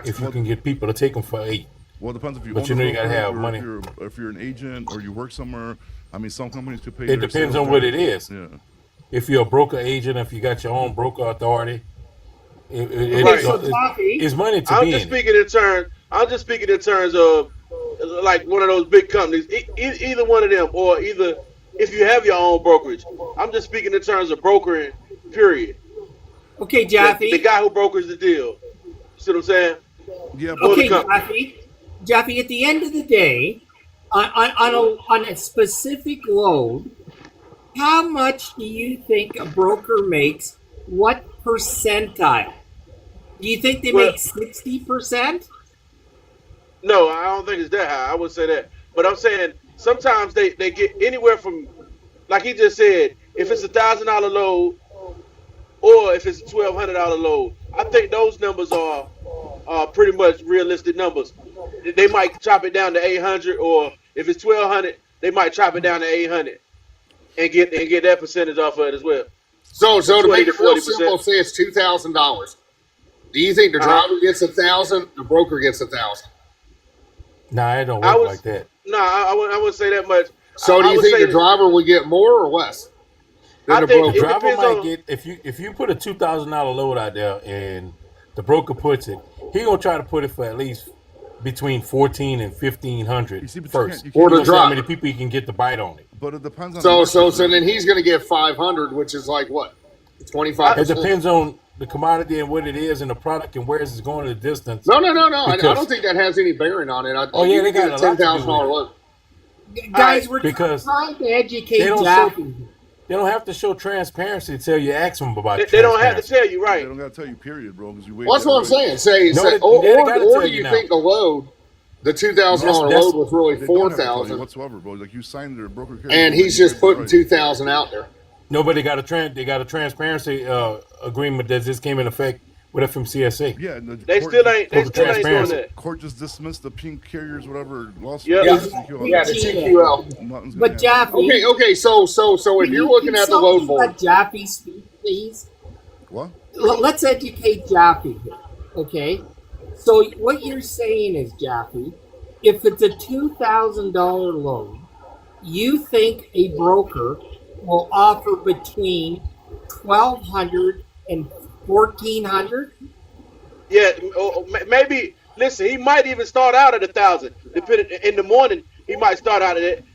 If you can get people to take them for $8. Well, it depends if you. But own you the know you gotta brokerage have or money. If you're an agent or you work somewhere. I mean, some companies could pay. It their depends sales on what guys. it is. Yeah. If you're a broker agent, if you got your own broker authority, Right. so Jaffe, it's money to I'm be just in it. speaking in terms of like one of those big companies, either one of them, or either if you have your own brokerage. I'm just speaking in terms of brokering, period. okay, The Jaffe. guy who brokers the deal. See what I'm saying? Yeah, but Okay, company. Jaffe. At the end of the day, on a specific load, how much do you think a broker makes? What percentile? Do you think they Well- make 60%? No, I don't think it's that high. I wouldn't say that. But I'm saying sometimes they get anywhere from, like he just said, if it's $1,000 load or if it's a $1,200 load. I think those numbers are pretty much realistic numbers. They might chop it down to 800, or if it's 1,200, they might chop it down to 800 and get that percentage off of it as well. So to 20 make to it real 40%. simple, say it's $2,000. Do you think the driver gets 1,000, the broker gets 1,000? Nah, it don't I work was- like that. No, I wouldn't say that much. So I do you would think say the driver would get more or less than I the think broker? It Driver depends might on- get if you put a $2,000 load out there and the broker puts it, he gonna try to put it for at least between 1,400 and 1,500 You see, but you first. can't- He you Or the gonna see how driver. many people he can get to bite on it. but it depends on. So the market, then man. he's going to get 500, which is like what, 25%? It depends on the commodity and what it is and the product and where it's going the distance. No. I Because- don't think that has any bearing on it. Oh, yeah, you they can got get a lot to do $10,000 with it. load. Guys, we're Because trying to educate they don't Jaffe. They don't have to show transparency to tell you, ask them about They don't have to transparency. tell you, They right? don't gotta tell you, period, bro. Because you wait. Well, that's what I'm saying. Say, No, say they or gotta tell do you you now. think the load, the $2,000 That's- load was really They don't have to tell you 4,000, whatsoever, bro. Like you signed their broker carrier, and he's you just guys putting right. 2,000 out there? Nobody got they got a transparency agreement that just came in effect with FMCSA. Yeah, and the They court still just- ain't. They for still ain't doing transparency. that. Court just dismissed the pink carriers, whatever lawsuit. Yeah. Yeah, the TQL. Nothing's gonna But happen. Jaffe, Okay. So if you're looking at the load board, let Jaffe speak, please. What? Let's educate Jaffe here, okay? So what you're saying is, Jaffe, if it's a $2,000 load, you think a broker will offer between 1,200 and 1,400? Yeah, maybe. Listen, he might even start out at 1,000. Depending in the morning, he might start out at it.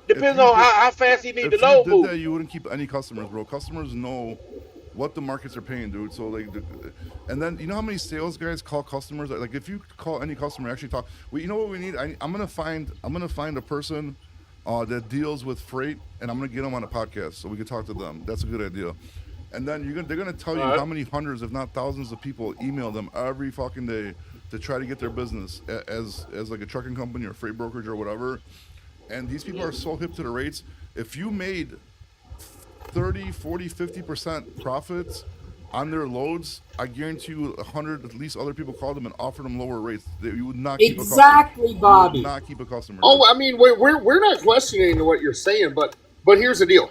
Depends If you on how fast he need If the you load did move. that, you wouldn't keep any customers, bro. Customers know what the markets are paying, dude. So like, And then you know how many sales guys call customers? Like if you call any customer, actually talk. Well, you know what we need? I'm gonna find a person that deals with freight, and I'm gonna get them on a podcast so we can talk to them. That's a good idea. And then they're gonna tell All you right. how many hundreds, if not thousands, of people email them every fucking day to try to get their business as like a trucking company or freight brokerage or whatever. And these people are so hip to the rates. If you made 30, 40, 50% profits on their loads, I guarantee you 100 at least other people called them and offered them lower rates. You would not keep a customer. Exactly, You would Bobby. not keep a customer. Oh, dude. I mean, we're not questioning what you're saying, but here's the deal: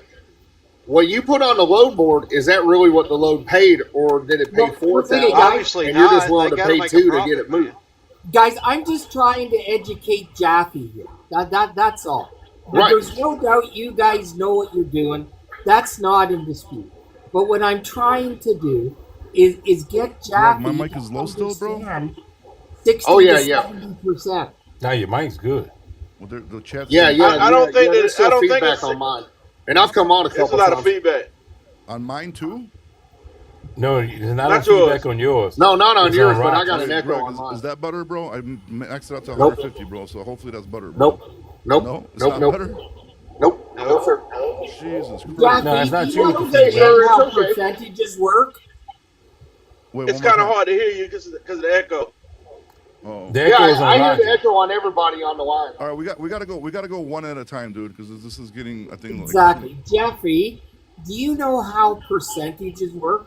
what you put on the load board, is that really what the load paid, or did it pay Look, four look at it, thousand, guys. Obviously and you're just not. willing They to got to pay make a two to profit, get it moved? man. Guys, I'm just trying to educate Jaffe here. That's all. But Right. there's no doubt you guys know what you're doing. That's not in dispute. But what I'm trying to do is get Jaffe my mic to is low still, bro? understand 60 Oh, yeah, to yeah. 70%. Now your mic's good. Well, the chat's Yeah, saying- yeah. I don't think there's that- still I don't think feedback it's- on mine, and I've come on a It's a couple lot of times. feedback. on mine too. No, there's not Not a feedback yours. on yours. No, not on It's yours, on but I Rock's. got an Hey, echo Greg, on mine. is that better, bro? I maxed it out to Nope. 150, bro. So hopefully that's better, bro. Nope. Nope. No, it's Nope. not Nope. better. Nope. No, sir. Jesus Christ. Jaffe, No, it's not do you with the understand feedback. how It's okay. percentages work? Wait, It's one more kind of time. hard to hear you because of the echo. Oh. The Yeah, echo's on I hear Roger. the echo on everybody on the line. All right, we gotta go one at a time, dude, because this is getting, I think, like, Exactly. Jeffrey, do you know how percentages work?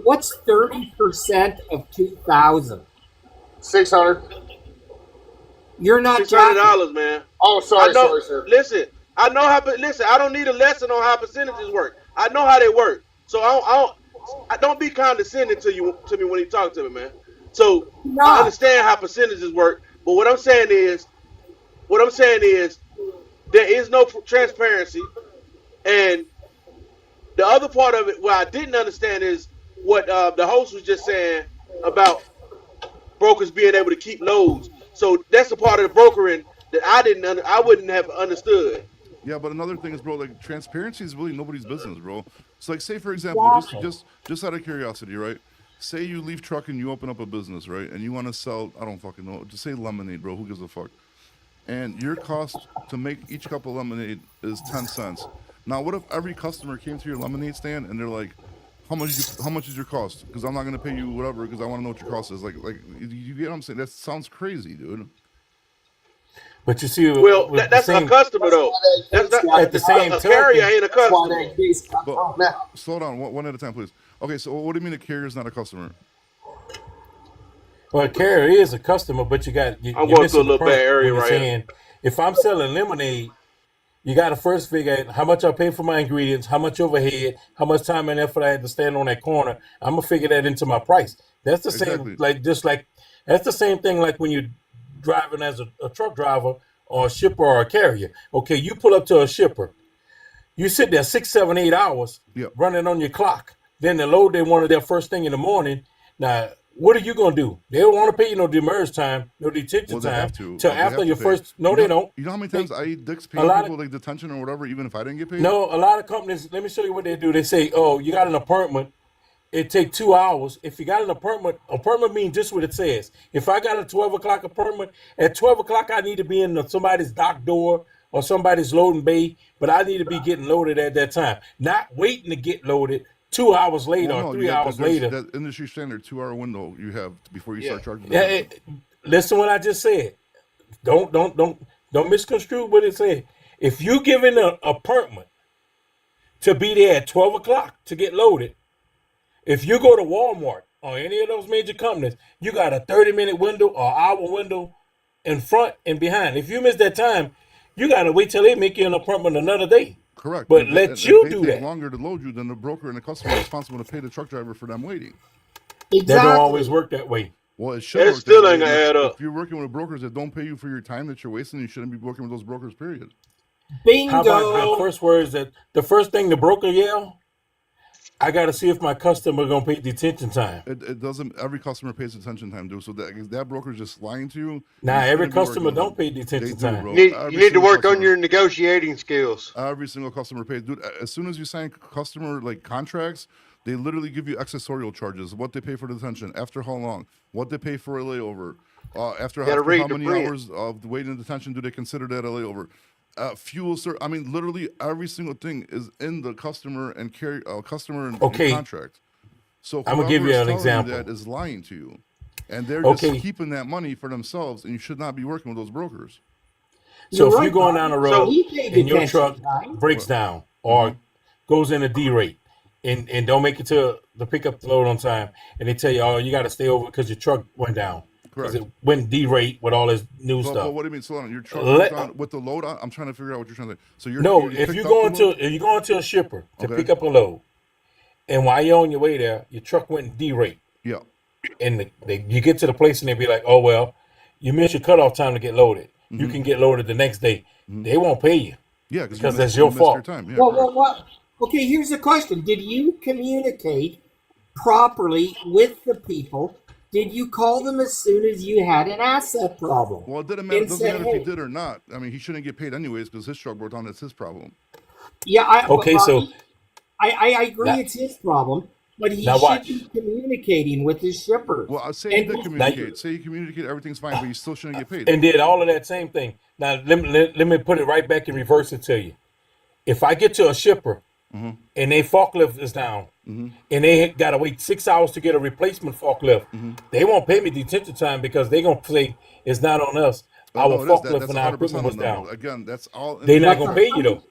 What's 30% of 2,000? 600. You're not Jaffe. $600, man. Oh, sorry, I know. sorry, sir. Listen, I know how. Listen, I don't need a lesson on how percentages work. I know how they work. So I don't be condescending to me when you talk to me, man. So No. I understand how percentages work, but what I'm saying is there is no transparency, and the other part of it, what I didn't understand is what the host was just saying about brokers being able to keep loads. So that's the part of the brokering that I wouldn't have understood. Yeah, but another thing is, bro, like transparency is really nobody's business, bro. So, like, say for example, just out of curiosity, right? Say you leave truck and you open up a business, right? And you want to sell, I don't fucking know, just say lemonade, bro. Who gives a fuck? And your cost to make each cup of lemonade is 10 cents. Now, what if every customer came to your lemonade stand and they're like, how much is your cost? Because I'm not gonna pay you whatever because I want to know what your cost is. Like you get what I'm saying? That sounds crazy, dude. But you see, Well, with the that's a same, customer though. That's not, at the same a carrier token, ain't a That's why customer. that case got But thrown out. slow down, one at a time, please. Okay, so what do you mean a carrier is not a customer? well, a carrier is a customer, but I'm you're going through missing a the little point bad when area you're right here. saying, if I'm selling lemonade, you got to first figure out how much I pay for my ingredients, how much overhead, how much time and effort I had to stand on that corner. I'm gonna figure that into my price. That's the same, Exactly. that's the same thing like when you're driving as a truck driver or a shipper or a carrier. Okay, you pull up to a shipper, you sit there 6, 7, 8 hours Yep. running on your clock. Then the load they wanted there first thing in the morning. Now, what are you gonna do? They don't want to pay you no demurrage time, no detention Well, they time have to. till They have after to your pay. first. No, You they know, don't. you know how many They- times I eat dicks a paying lot people of like detention or whatever, even if I didn't get paid? no, a lot of companies. Let me show you what they do. They say, "Oh, you got an appointment. It take 2 hours. If you got an appointment means just what it says. If I got a 12 o'clock appointment, at 12 o'clock I need to be in somebody's dock door or somebody's loading bay, but I need to be getting loaded at that time, not waiting to get loaded 2 hours later Well, or no, 3 hours there's later. that industry standard 2 hour window you have before you Yeah. start charging. Yeah, listen what I just said. Don't misconstrue what it said. If you given an appointment to be there at 12 o'clock to get loaded, if you go to Walmart or any of those major companies, you got a 30-minute window or hour window in front and behind. If you miss that time, you got to wait till they make you an appointment another day. Correct. But If let if you they do take that. longer to load you, then the broker and the customer are responsible to pay the truck driver for them waiting. That Exactly. don't always work that way. Well, it should It work still that ain't way. gonna add up. If you're working with brokers that don't pay you for your time that you're wasting, you shouldn't be working with those brokers, period. How about the Bingo. first words that the first thing the broker yell? I got to see if my customer gonna pay detention time. It doesn't, every customer pays attention time, dude. So that broker's just lying to you. Now You every shouldn't be working customer with don't them. pay They detention do, time. bro. You Every need to single work on customer. your negotiating skills. Every single customer pays, dude. As soon as you sign customer like contracts, They literally give you accessorial charges, what they pay for detention, after how long, what they pay for a layover, after, Gotta after read how the many print. hours of waiting in detention do they consider that a layover. Fuel, sir. I mean, literally every single thing is in the customer and customer and Okay, contract. So I'm gonna give whoever you is an telling you example. that is lying to you, and they're just Okay, keeping that money for themselves. And you should not be working with those brokers. so You're if you're right, going down Bobby. the So road We pay and your detention truck time. breaks What? down Mm-hmm. or goes in a D rate and don't make it to pick up the load on time, and they tell you, oh, you got to stay over because your truck went down because Correct. it went D rate with all this new But stuff. what do you mean? Slow down. Your truck broke Let down with the load. I'm trying to figure out what you're trying to say. So no, you if picked you're up the going to load. if you're going to a shipper to Okay. pick up a load, and while you're on your way there, your truck went in D rate, Yeah. and you get to the place and they be like, oh well, you missed your cutoff time to get loaded. You Mm-hmm. can get loaded the next day. Mm-hmm. They won't pay you Yeah, because because that's you your missed your fault. time. Yeah, Well, correct. what? Okay, here's the question: did you communicate properly with the people? Did you call them as soon as you had an asset problem Well, it didn't matter. It and doesn't said, matter if he "Hey, did or not. I mean, he shouldn't get paid anyways because his truck broke down. That's his problem. yeah, but Okay, so Bobby, I agree now, it's his problem, but he now should watch. be communicating with his shippers." Well, I say he And did Now you communicate. Say he communicated. Everything's fine, but you still shouldn't get paid. and did all of that same thing. Now let me put it right back and reverse it to you. If I get to a shipper Mm-hmm. and their forklift is down Mm-hmm. and they gotta wait 6 hours to get a replacement forklift, Mm-hmm. they won't pay me detention time because they're gonna say it's not on us. Our No, it is. forklift That's and our 100% equipment on was them. down. Again, that's all They're not that's gonna a pay you hundred. though.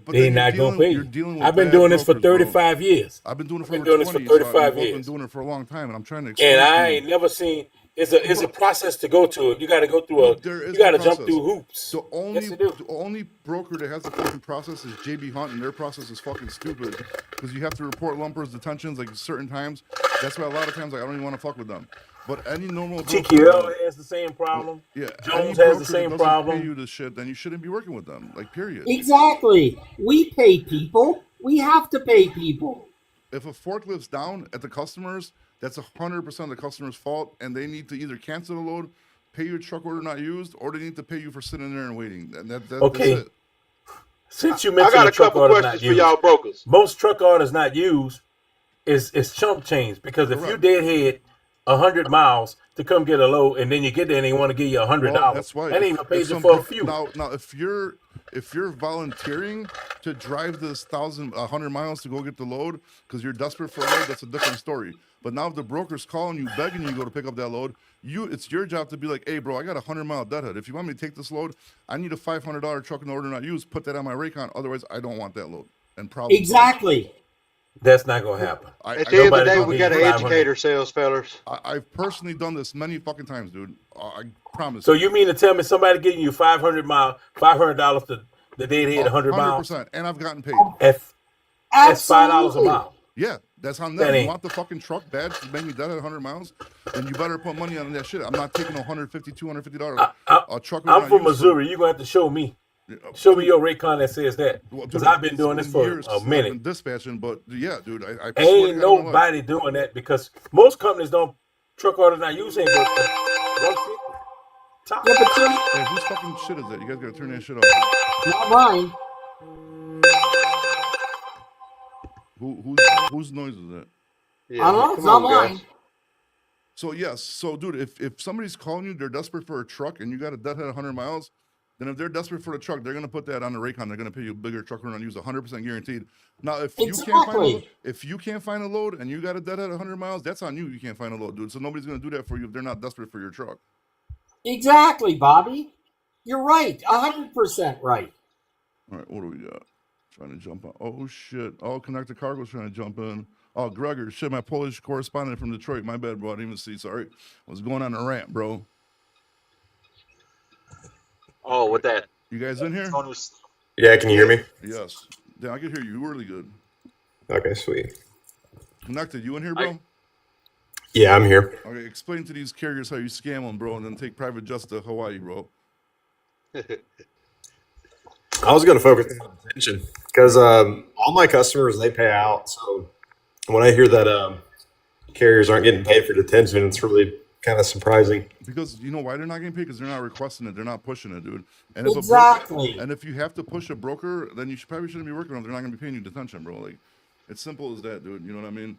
But They're then not gonna pay you're you. dealing with I've been bad doing this for brokers, bro. 35 years. I've been doing it I've for been over doing this for 20, so we've 35 both been years. doing it for a long time, and I'm trying to And explain to I you, ain't never seen it's a process to go to it. You gotta go through dude, there you is no gotta jump process. through hoops. The Yes, you do. only broker that has a fucking process is JB Hunt, and their process is fucking stupid because you have to report lumpers, detentions, like certain times. That's why a lot of times, like, I don't even want to fuck with them. But any normal broker, TQL bro, has the same problem. yeah, any Jones has the broker that same doesn't pay problem. you this shit, then you shouldn't be working with them. Like, period. Exactly. We pay people. We have to pay people. If a forklift's down at the customers, that's 100% the customer's fault, and they need to either cancel the load, pay your truck order not used, or they need to pay you for sitting there and waiting. And that's Okay, it. since you I mentioned got the a truck couple order not questions for used, y'all brokers. most truck orders not used is chump change because if you Correct. deadhead 100 miles to come get a load and then you get there and they want to give you $100, Well, that's why that ain't if gonna pay you some for a bro- few. now if you're volunteering to drive this 100 miles to go get the load because you're desperate for a load, that's a different story. But now if the broker's calling you, begging you to go to pick up that load, it's your job to be like, hey, bro, I got a 100-mile deadhead. If you want me to take this load, I need a $500 truck in order not used. Put that on my Raycon. Otherwise, I don't want that load. And problem solved. Exactly. That's not gonna happen. At the end of the Nobody's day, gonna we give got you to 500. educate ourselves, fellas. I've personally done this many fucking times, dude. I promise So you. you mean to tell me somebody giving you $500 to the deadhead 100 miles 100%. And I've gotten paid. that's $5 a Absolutely. mile? Yeah, that's on That them. You ain't. want the fucking truck bad to make me dead at 100 miles? Then you better put money on that shit. I'm not taking $150, $250 a truck. I'm from Missouri. You're gonna have to show me. Show me your Raycon that says that. Well, Because dude, I've been doing it's this been for years a since I've minute. been dispatching, but yeah, dude, I swear to Ain't God on my life. nobody doing that because most companies don't truck orders not using but 150 top. Yeah, but you're Hey, whose fucking shit is that? You guys gotta turn that shit off. not mine. Whose noise is that? Yeah, I don't know. It's come not on, mine. guys. So yes, so dude, if somebody's calling you, they're desperate for a truck, and you got a deadhead 100 miles, then if they're desperate for the truck, they're gonna put that on the Raycon. They're gonna pay you a bigger truck run on use, 100% guaranteed. Now, if you can't find Exactly. if you can't find a load and you got a deadhead 100 miles, that's on you. You can't find a load, dude. So nobody's gonna do that for you if they're not desperate for your truck. Exactly, Bobby. You're right. 100% right. All right, what do we got? Trying to jump on. Oh shit! Oh, Connected Cargo's trying to jump in. Oh, Gregor, shit, my Polish correspondent from Detroit. My bad, bro. I didn't even see. Sorry, I was going on a rant, bro. Oh, with that. You guys in here? Yeah, can you hear me? Yes. Yeah, I can hear you really good. Okay, sweet. Connected, you in here, bro? Yeah, I'm here. Okay, explain to these carriers how you scam them, bro, and then take private jets to Hawaii, bro. I was going to focus on detention because all my customers, they pay out. So when I hear that carriers aren't getting paid for detention, it's really kind of surprising. Because you know why they're not getting paid? Because they're not requesting it. They're not pushing it, dude. And if Exactly. and if you have to push a broker, then you probably shouldn't be working on them. They're not going to be paying you detention, bro. Like, It's simple as that, dude. You know what I mean?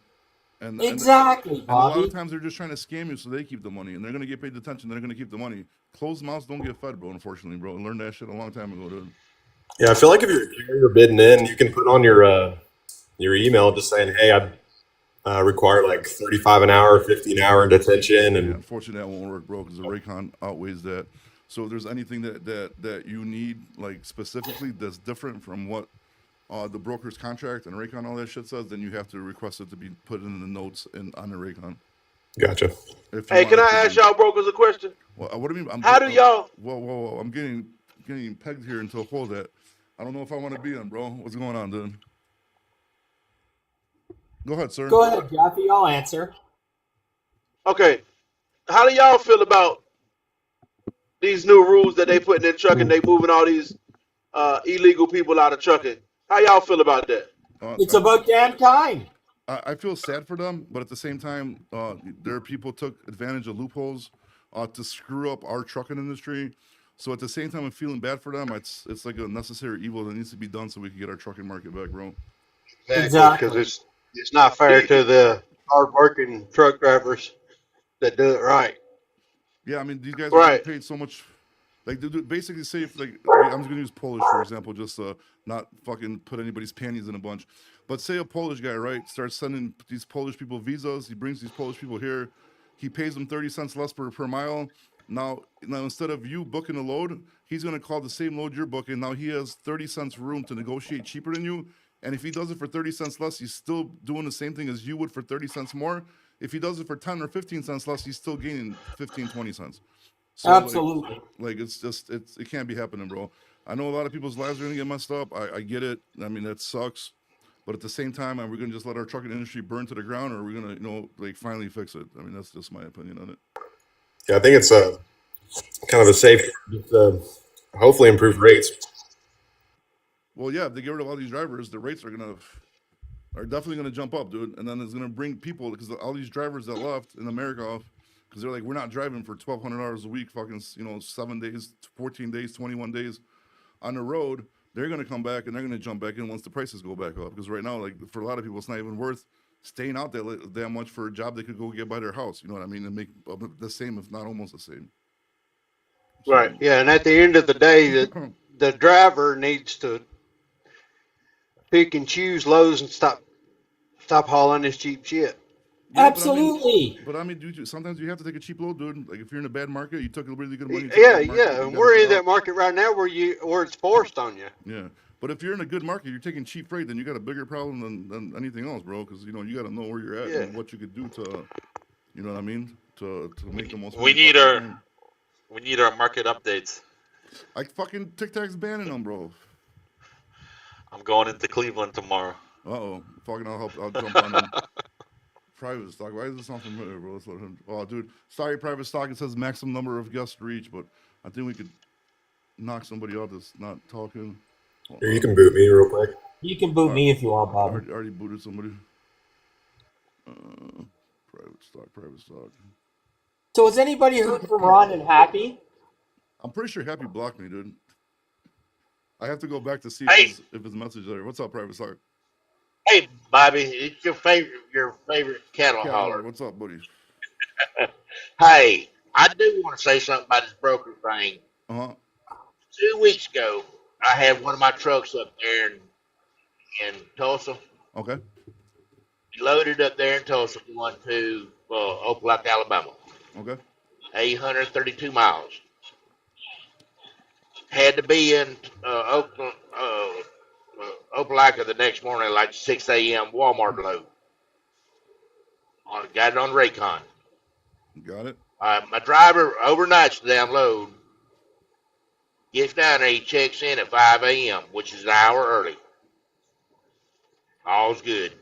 And Exactly, and a lot of Bobby. times they're just trying to scam you so they keep the money, and they're gonna get paid the attention. They're gonna keep the money. Closed mouths don't get fed, bro. Unfortunately, bro. I learned that shit a long time ago, dude. Yeah, I feel like if you're a carrier bidding in, you can put on your email just saying, "Hey, I require like 35 an hour, 50 an hour in detention," Yeah, and unfortunately, that won't work, bro, because the Raycon outweighs that. So if there's anything that you need, like specifically, that's different from what the broker's contract and Raycon all that shit says, then you have to request it to be put in the notes on the Raycon. gotcha. If you Hey, can want I it to ask be. y'all brokers a question? Well, what do you mean? How do y'all? Whoa! I'm getting pegged here into a hole that I don't know if I want to be in, bro. What's going on, dude? Go ahead, sir. Go ahead, Jeffy. I'll answer. Okay, how do y'all feel about these new rules that they put in their trucking? They moving all these illegal people out of trucking. How y'all feel about that? It's about damn time. I feel sad for them, but at the same time, there are people took advantage of loopholes to screw up our trucking industry. So at the same time, I'm feeling bad for them. It's like a necessary evil that needs to be done so we can get our trucking market back, bro. Exactly. Because it's not fair to the hardworking truck drivers that do it right. Yeah, I mean, these guys are Right. getting paid so much. Like, basically, say if like I'm just gonna use Polish for example, just not fucking put anybody's panties in a bunch. But say a Polish guy, right, starts sending these Polish people visas. He brings these Polish people here. He pays them 30 cents less per mile. Now instead of you booking a load, he's gonna call the same load you're booking. Now he has 30 cents room to negotiate cheaper than you. And if he does it for 30 cents less, he's still doing the same thing as you would for 30 cents more. If he does it for 10 or 15 cents less, he's still gaining 15, 20 cents. So Absolutely. like it's just it can't be happening, bro. I know a lot of people's lives are gonna get messed up. I get it. I mean that sucks. But at the same time, are we gonna just let our trucking industry burn to the ground, or are we gonna like finally fix it? I mean that's just my opinion on it. Yeah, I think it's kind of a safe, hopefully improve rates. Well, yeah, if they get rid of all these drivers, the rates are definitely gonna jump up, dude. And then it's gonna bring people because all these drivers that left in America, because they're like, we're not driving for $1,200 a week, fucking 7 days, 14 days, 21 days on the road. They're gonna come back and they're gonna jump back in once the prices go back up. Because right now, like for a lot of people, it's not even worth staying out there that much for a job they could go get by their house. You know what I mean? And make the same, if not almost the same. So, Right. Yeah, and at the end of the day, the driver needs to pick and choose loads and stop hauling this cheap shit. Yeah, Absolutely. But I mean, sometimes you have to take a cheap load, dude. Like if you're in a bad market, you took a really good money. you took a Yeah, bad market, yeah. you And gotta we're get in out. that market right now where it's forced on you. Yeah, but if you're in a good market, you're taking cheap freight, then you got a bigger problem than anything else, bro. Because you got to know where you're at Yeah. and what you could do to, you know what I mean, to make the most. We money need possible our time. we need our market updates. Like fucking TikTok's banning them, bro. I'm going into Cleveland tomorrow. Fucking I'll jump on them. Private stock. Why does it sound familiar, bro? Let's let him. Oh, dude. Sorry, private stock. It says maximum number of guests reach, but I think we could knock somebody out that's not talking. Here, you can boot me real quick. You can boot me if you want, Bobby. Already booted somebody. Private stock. So has anybody heard from Ron and Happy? I'm pretty sure Happy blocked me, dude. I have to go back to see Hey. if his message is there. What's up, private stock? Hey, Bobby, it's your favorite cattle Yeah, hauler. what's up, buddy? Hey, I do want to say something about this broker thing. Uh huh. 2 weeks ago, I had one of my trucks up there in Tulsa. Okay. We loaded up there in Tulsa, going to Opelika, Alabama. Okay. 832 miles. Had to be in Opelika the next morning, like 6 a.m. Walmart load. Got it on Raycon. Got it. My driver overnights the damn load. Gets down there, he checks in at 5 a.m., which is an hour early. All's good.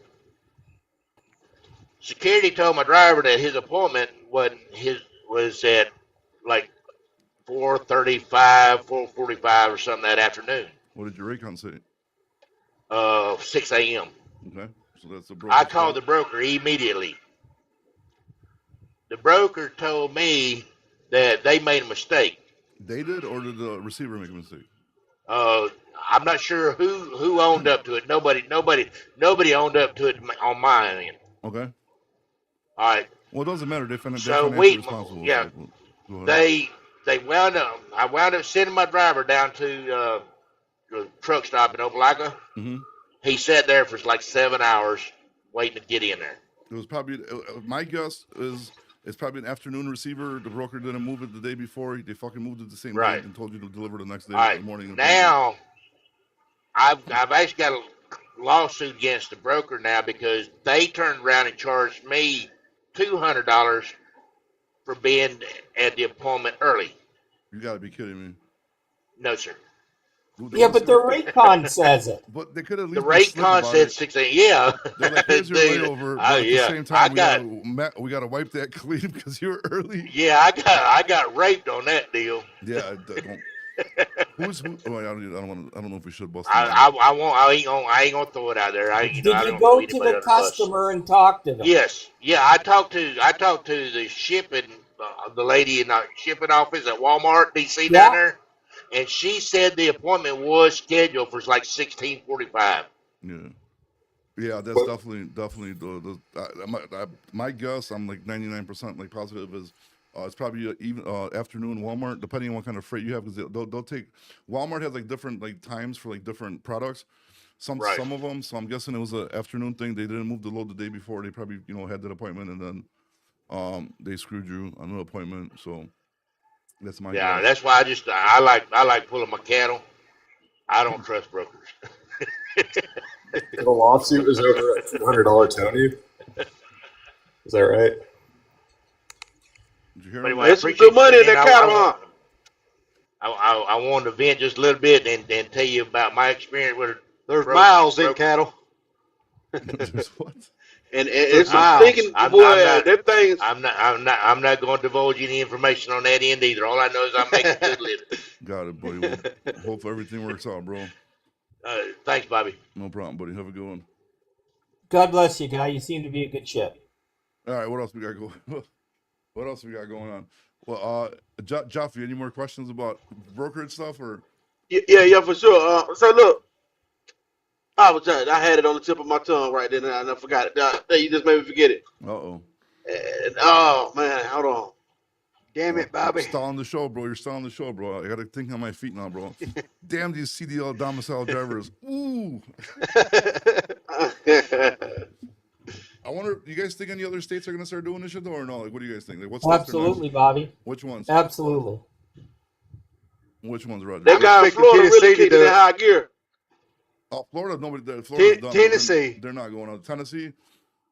Security told my driver that his appointment was at like 4:35, 4:45 or something that afternoon. What did your Raycon say? 6 a.m. Okay. So that's the I called the broker immediately. The broker told me that they made a mistake. They did, or did the receiver make a mistake? I I'm not sure who owned up to it. Nobody owned up to it on my end. Okay. All right. Well, it doesn't matter. They're So financially responsible. yeah, So go ahead. they wound up. I wound up sending my driver down to the truck stop in Opelika. Mm-hmm. He sat there for like 7 hours waiting to get in there. It was probably my guess is it's probably an afternoon receiver. The broker didn't move it the day before. They fucking moved it the same Right. day and told you to deliver the next day All in right. the morning. Now I've actually got a lawsuit against the broker now because they turned around and charged me $200 for being at the appointment early. You got to be kidding me. No, sir. Dude, Yeah, but the Raycon says it. But they could at least The be rate slick about con said it. 16. Yeah. They're like, here's your Dude, layover. But at the yeah. same I time, got we got to wipe that clean because you're early. yeah. I got raped on that deal. Yeah. Don't. Who? Oh, I don't know if we should bust. I won't. I ain't gonna throw it out there. I Did I you don't go throw to anybody the under the bus. customer and talk to them? Yes. Yeah. I talked to the shipping the lady in the shipping office at Walmart DC Yeah. down there, and she said the appointment was scheduled for like 16:45. Yeah. Yeah, that's definitely my guess. I'm like 99% like positive is it's probably even afternoon Walmart, depending on what kind of freight you have, because they'll take Walmart has like different like times for like different products. Some Right. of them. So I'm guessing it was an afternoon thing. They didn't move the load the day before. They probably had that appointment and then they screwed you on an appointment. So that's my Yeah, guess. that's why I like pulling my cattle. I don't trust brokers. The lawsuit is over at $200, Tony. Is that right? Did you hear But me? anyway, I There's some appreciate good money in you. that cattle, huh? I wanted to vent just a little bit and tell you about my experience with There's broke- miles in broke- cattle. There's what? And it's some Miles. thinking, I'm boy. not- Them things. I'm not going to divulge any information on that end either. All I know is I'm making a good living. Got it, buddy. Well, hope everything works out, bro. Thanks, Bobby. No problem, buddy. Have a good one. God bless you, guy. You seem to be a good ship. All right, what else we got going? What else we got going on? Well, Jaffe, any more questions about brokerage stuff or? Yeah, for sure. So look, I had it on the tip of my tongue right then, and I forgot it. You just made me forget it. Uh-oh. And, oh man, hold on. Damn it, Bobby. Stalling the show, bro. You're stalling the show, bro. I got to think on my feet now, bro. Damn these CDL domicile drivers. Ooh. I wonder, do you guys think any other states are going to start doing this shit, though, or no? Like, what do you guys think? Like, what states are Absolutely, next? Bobby. Which ones? Absolutely. Which ones, Roger? That guy in expecting Florida really Tennessee to kicked do in it. high gear. Oh, Florida, nobody. Florida's done. Tennessee. They're not going on. Tennessee.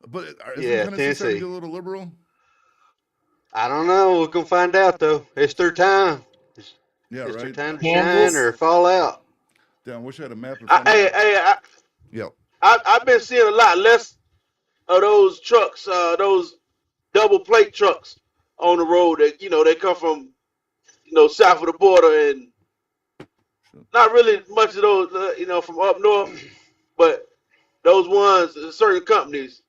But isn't Yeah, Tennessee starting to Tennessee. get a little liberal? I don't know. We're gonna find out though. It's their time. Yeah, It's their right? time to Kansas. shine or fall out. Damn, I wish I had a map in front of me. Yeah. I've been seeing a lot less of those trucks, those double plate trucks on the road that they come from south of the border, and not really much of those from up north, but those ones, certain companies.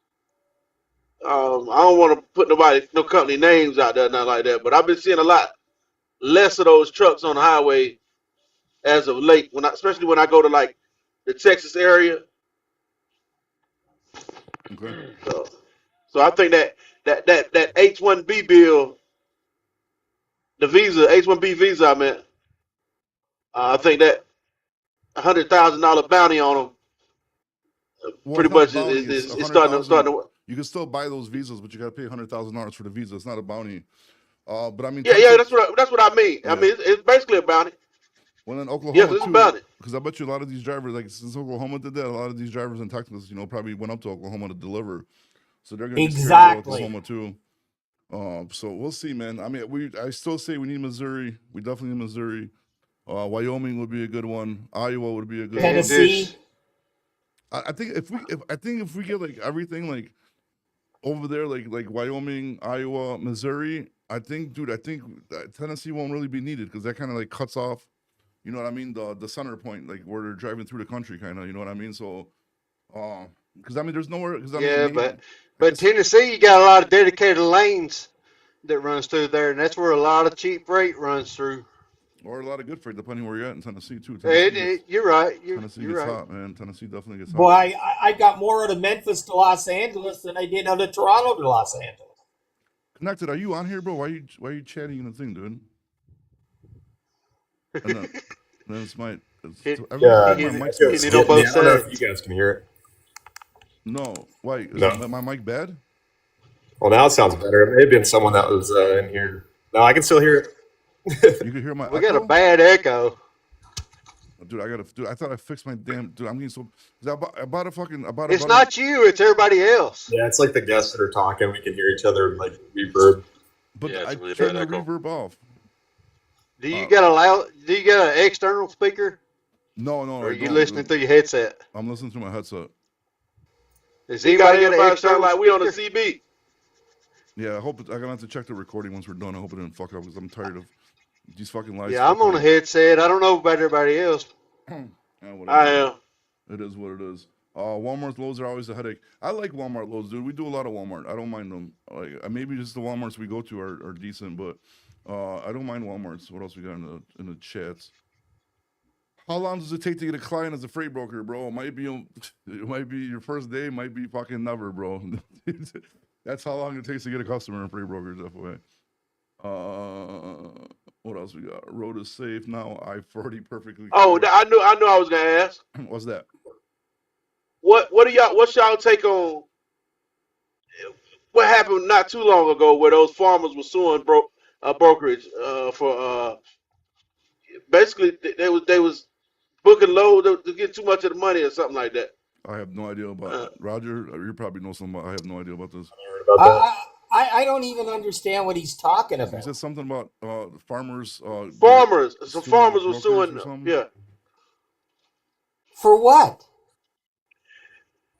I don't want to put no company names out there, nothing like that, but I've been seeing a lot less of those trucks on the highway as of late. Especially when I go to like the Texas area. Okay. So I think that H-1B bill, the visa, H-1B visa, I meant, I think that $100,000 bounty on them Well, pretty it's much not a bounty, is it's starting $100,000. to. You can still buy those visas, but you got to pay $100,000 for the visa. It's not a bounty. But I mean, Yeah, Texas, that's what I mean. Yeah. I mean, it's basically a bounty. well, in Yes, Oklahoma it's a too, bounty. because I bet you a lot of these drivers, like since Oklahoma did that, a lot of these drivers in Texas, probably went up to Oklahoma to deliver, so they're going to be scared to go to Exactly. Oklahoma too. So we'll see, man. I mean, I still say we need Missouri. We definitely need Missouri. Wyoming would be a good one. Iowa would be a good one. Tennessee. I think if we get like everything like over there, like Wyoming, Iowa, Missouri, I think that Tennessee won't really be needed because that kind of like cuts off, you know what I mean, the center point, like where they're driving through the country, kind of, you know what I mean. So, because I mean, there's nowhere. Because Yeah, I but Tennessee, you got a lot of dedicated lanes that runs through there, and that's where a lot of cheap freight runs through. Or a lot of good freight, depending where you're at in Tennessee too. Tennessee You're right. Tennessee You're gets right. hot, man. Tennessee definitely gets hot. Boy, I got more out of Memphis to Los Angeles than I did out of Toronto to Los Angeles. Connected, are you on here, bro? Why are you chatting in the thing, dude? And then it's my. Yeah, Hit my it- mic's hit not- it on both I don't know sides. if you guys can hear it. No, why? Is No. my mic bad? Well, now it sounds better. It may have been someone that was in here. No, I can still hear it. You can hear my. We got a echo? bad echo. Dude, I thought I fixed my damn. Dude, I'm getting so. I bought a fucking. It's not you. It's everybody else. Yeah, it's like the guests that are talking. We can hear each other like reverb. But Yeah, it's I really turned bad the echo. reverb off. Do you got an external speaker, No, or are I you don't, listening dude. through your headset? I'm listening through my headset. Does You got anybody got an everybody external sound like we on the speaker? CB. Yeah, I hope I'm gonna have to check the recording once we're done. I hope it didn't fuck up because I'm tired of these fucking lights. Yeah, I'm on a headset. I don't know about everybody else. Whatever. I am. It is what it is. Walmart loads are always a headache. I like Walmart loads, dude. We do a lot of Walmart. I don't mind them. Like maybe just the Walmarts we go to are decent, but I don't mind Walmarts. What else we got in the chats? How long does it take to get a client as a freight broker, bro? It might be your first day, might be fucking never, bro. That's how long it takes to get a customer in freight brokers, FOA. What else we got? Road is safe now. I-40 perfectly. Oh, clear. I knew I was gonna ask. What's that? What's y'all take on what happened not too long ago where those farmers were suing brokerage for basically they was booking low to get too much of the money or something like that. I have no idea about that. Roger, you probably know something about. I have no idea about this. I don't even understand what he's talking He about. said something about farmers. Some suing farmers were brokers suing. or something? Yeah, For what?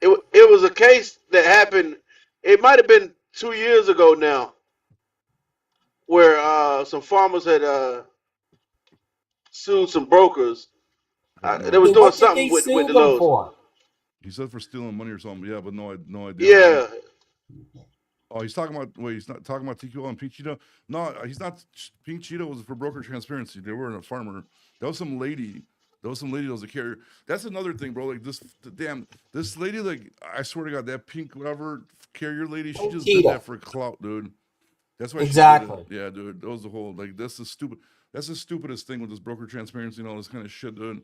it was a case that happened. It might have been 2 years ago now, where some farmers had sued some brokers. They was What doing did something they with sue the them loads. for? He said for stealing money or something. Yeah, but no idea. Yeah, Oh, he's talking about. Wait, he's not talking about TQL and Pink Cheetah. No, he's not. Pink Cheetah was for broker transparency. They weren't a farmer. That was some lady. That was a carrier. That's another thing, bro. Like this lady. Like I swear to God, that pink whatever carrier lady. She just did Cheetah. that for clout, dude. That's why. Exactly. She did it. Yeah, dude. That was the whole. Like that's the stupid. That's the stupidest thing with this broker transparency and all this kind of shit, dude.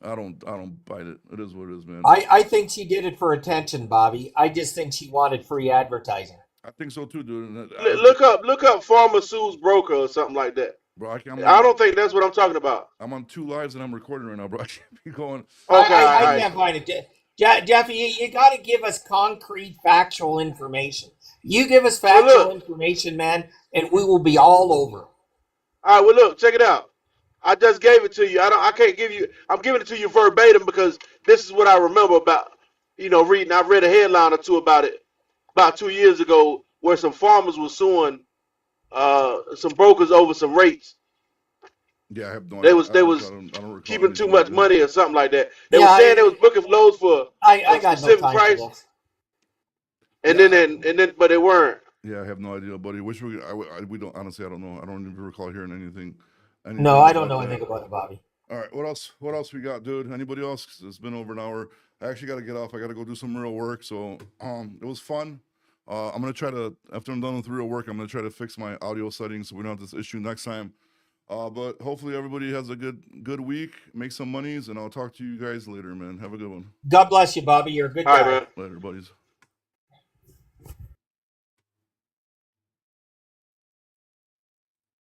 I don't bite it. It is what it is, man. I think she did it for attention, Bobby. I just think she wanted free advertising. I think so too, dude. And look up farmer sues broker or something like that. bro. I don't think that's what I'm talking about. I'm on 2 lives and I'm recording right now, bro. I can't be going. Okay, I all right. can't find it. Jeffy, you got to give us concrete, factual information. You give us factual information, man, and we will be all over. All right, well, look, check it out. I just gave it to you. I can't give you. I'm giving it to you verbatim because this is what I remember about. Reading. I read a headline or two about it about 2 years ago, where some farmers were suing some brokers over some rates. Yeah, I have no They idea. was I don't recall keeping too anything much like that. money or something like that. They Yeah, were saying they was booking loads for I a got no specific time price, for this. and then but they weren't. Yeah, I have no idea, buddy. Wish we don't honestly. I don't know. I don't even recall hearing anything. No, I don't about know that. anything about it, Bobby. All right, what else? What else we got, dude? Anybody else? 'Cause it's been over an hour. I actually got to get off. I got to go do some real work. So, it was fun. I'm gonna try to after I'm done with real work, I'm gonna try to fix my audio settings so we don't have this issue next time. But hopefully everybody has a good week. Make some monies, and I'll talk to you guys later, man. Have a good one. God bless you, Bobby. You're a good All guy. right, man. Later, buddies.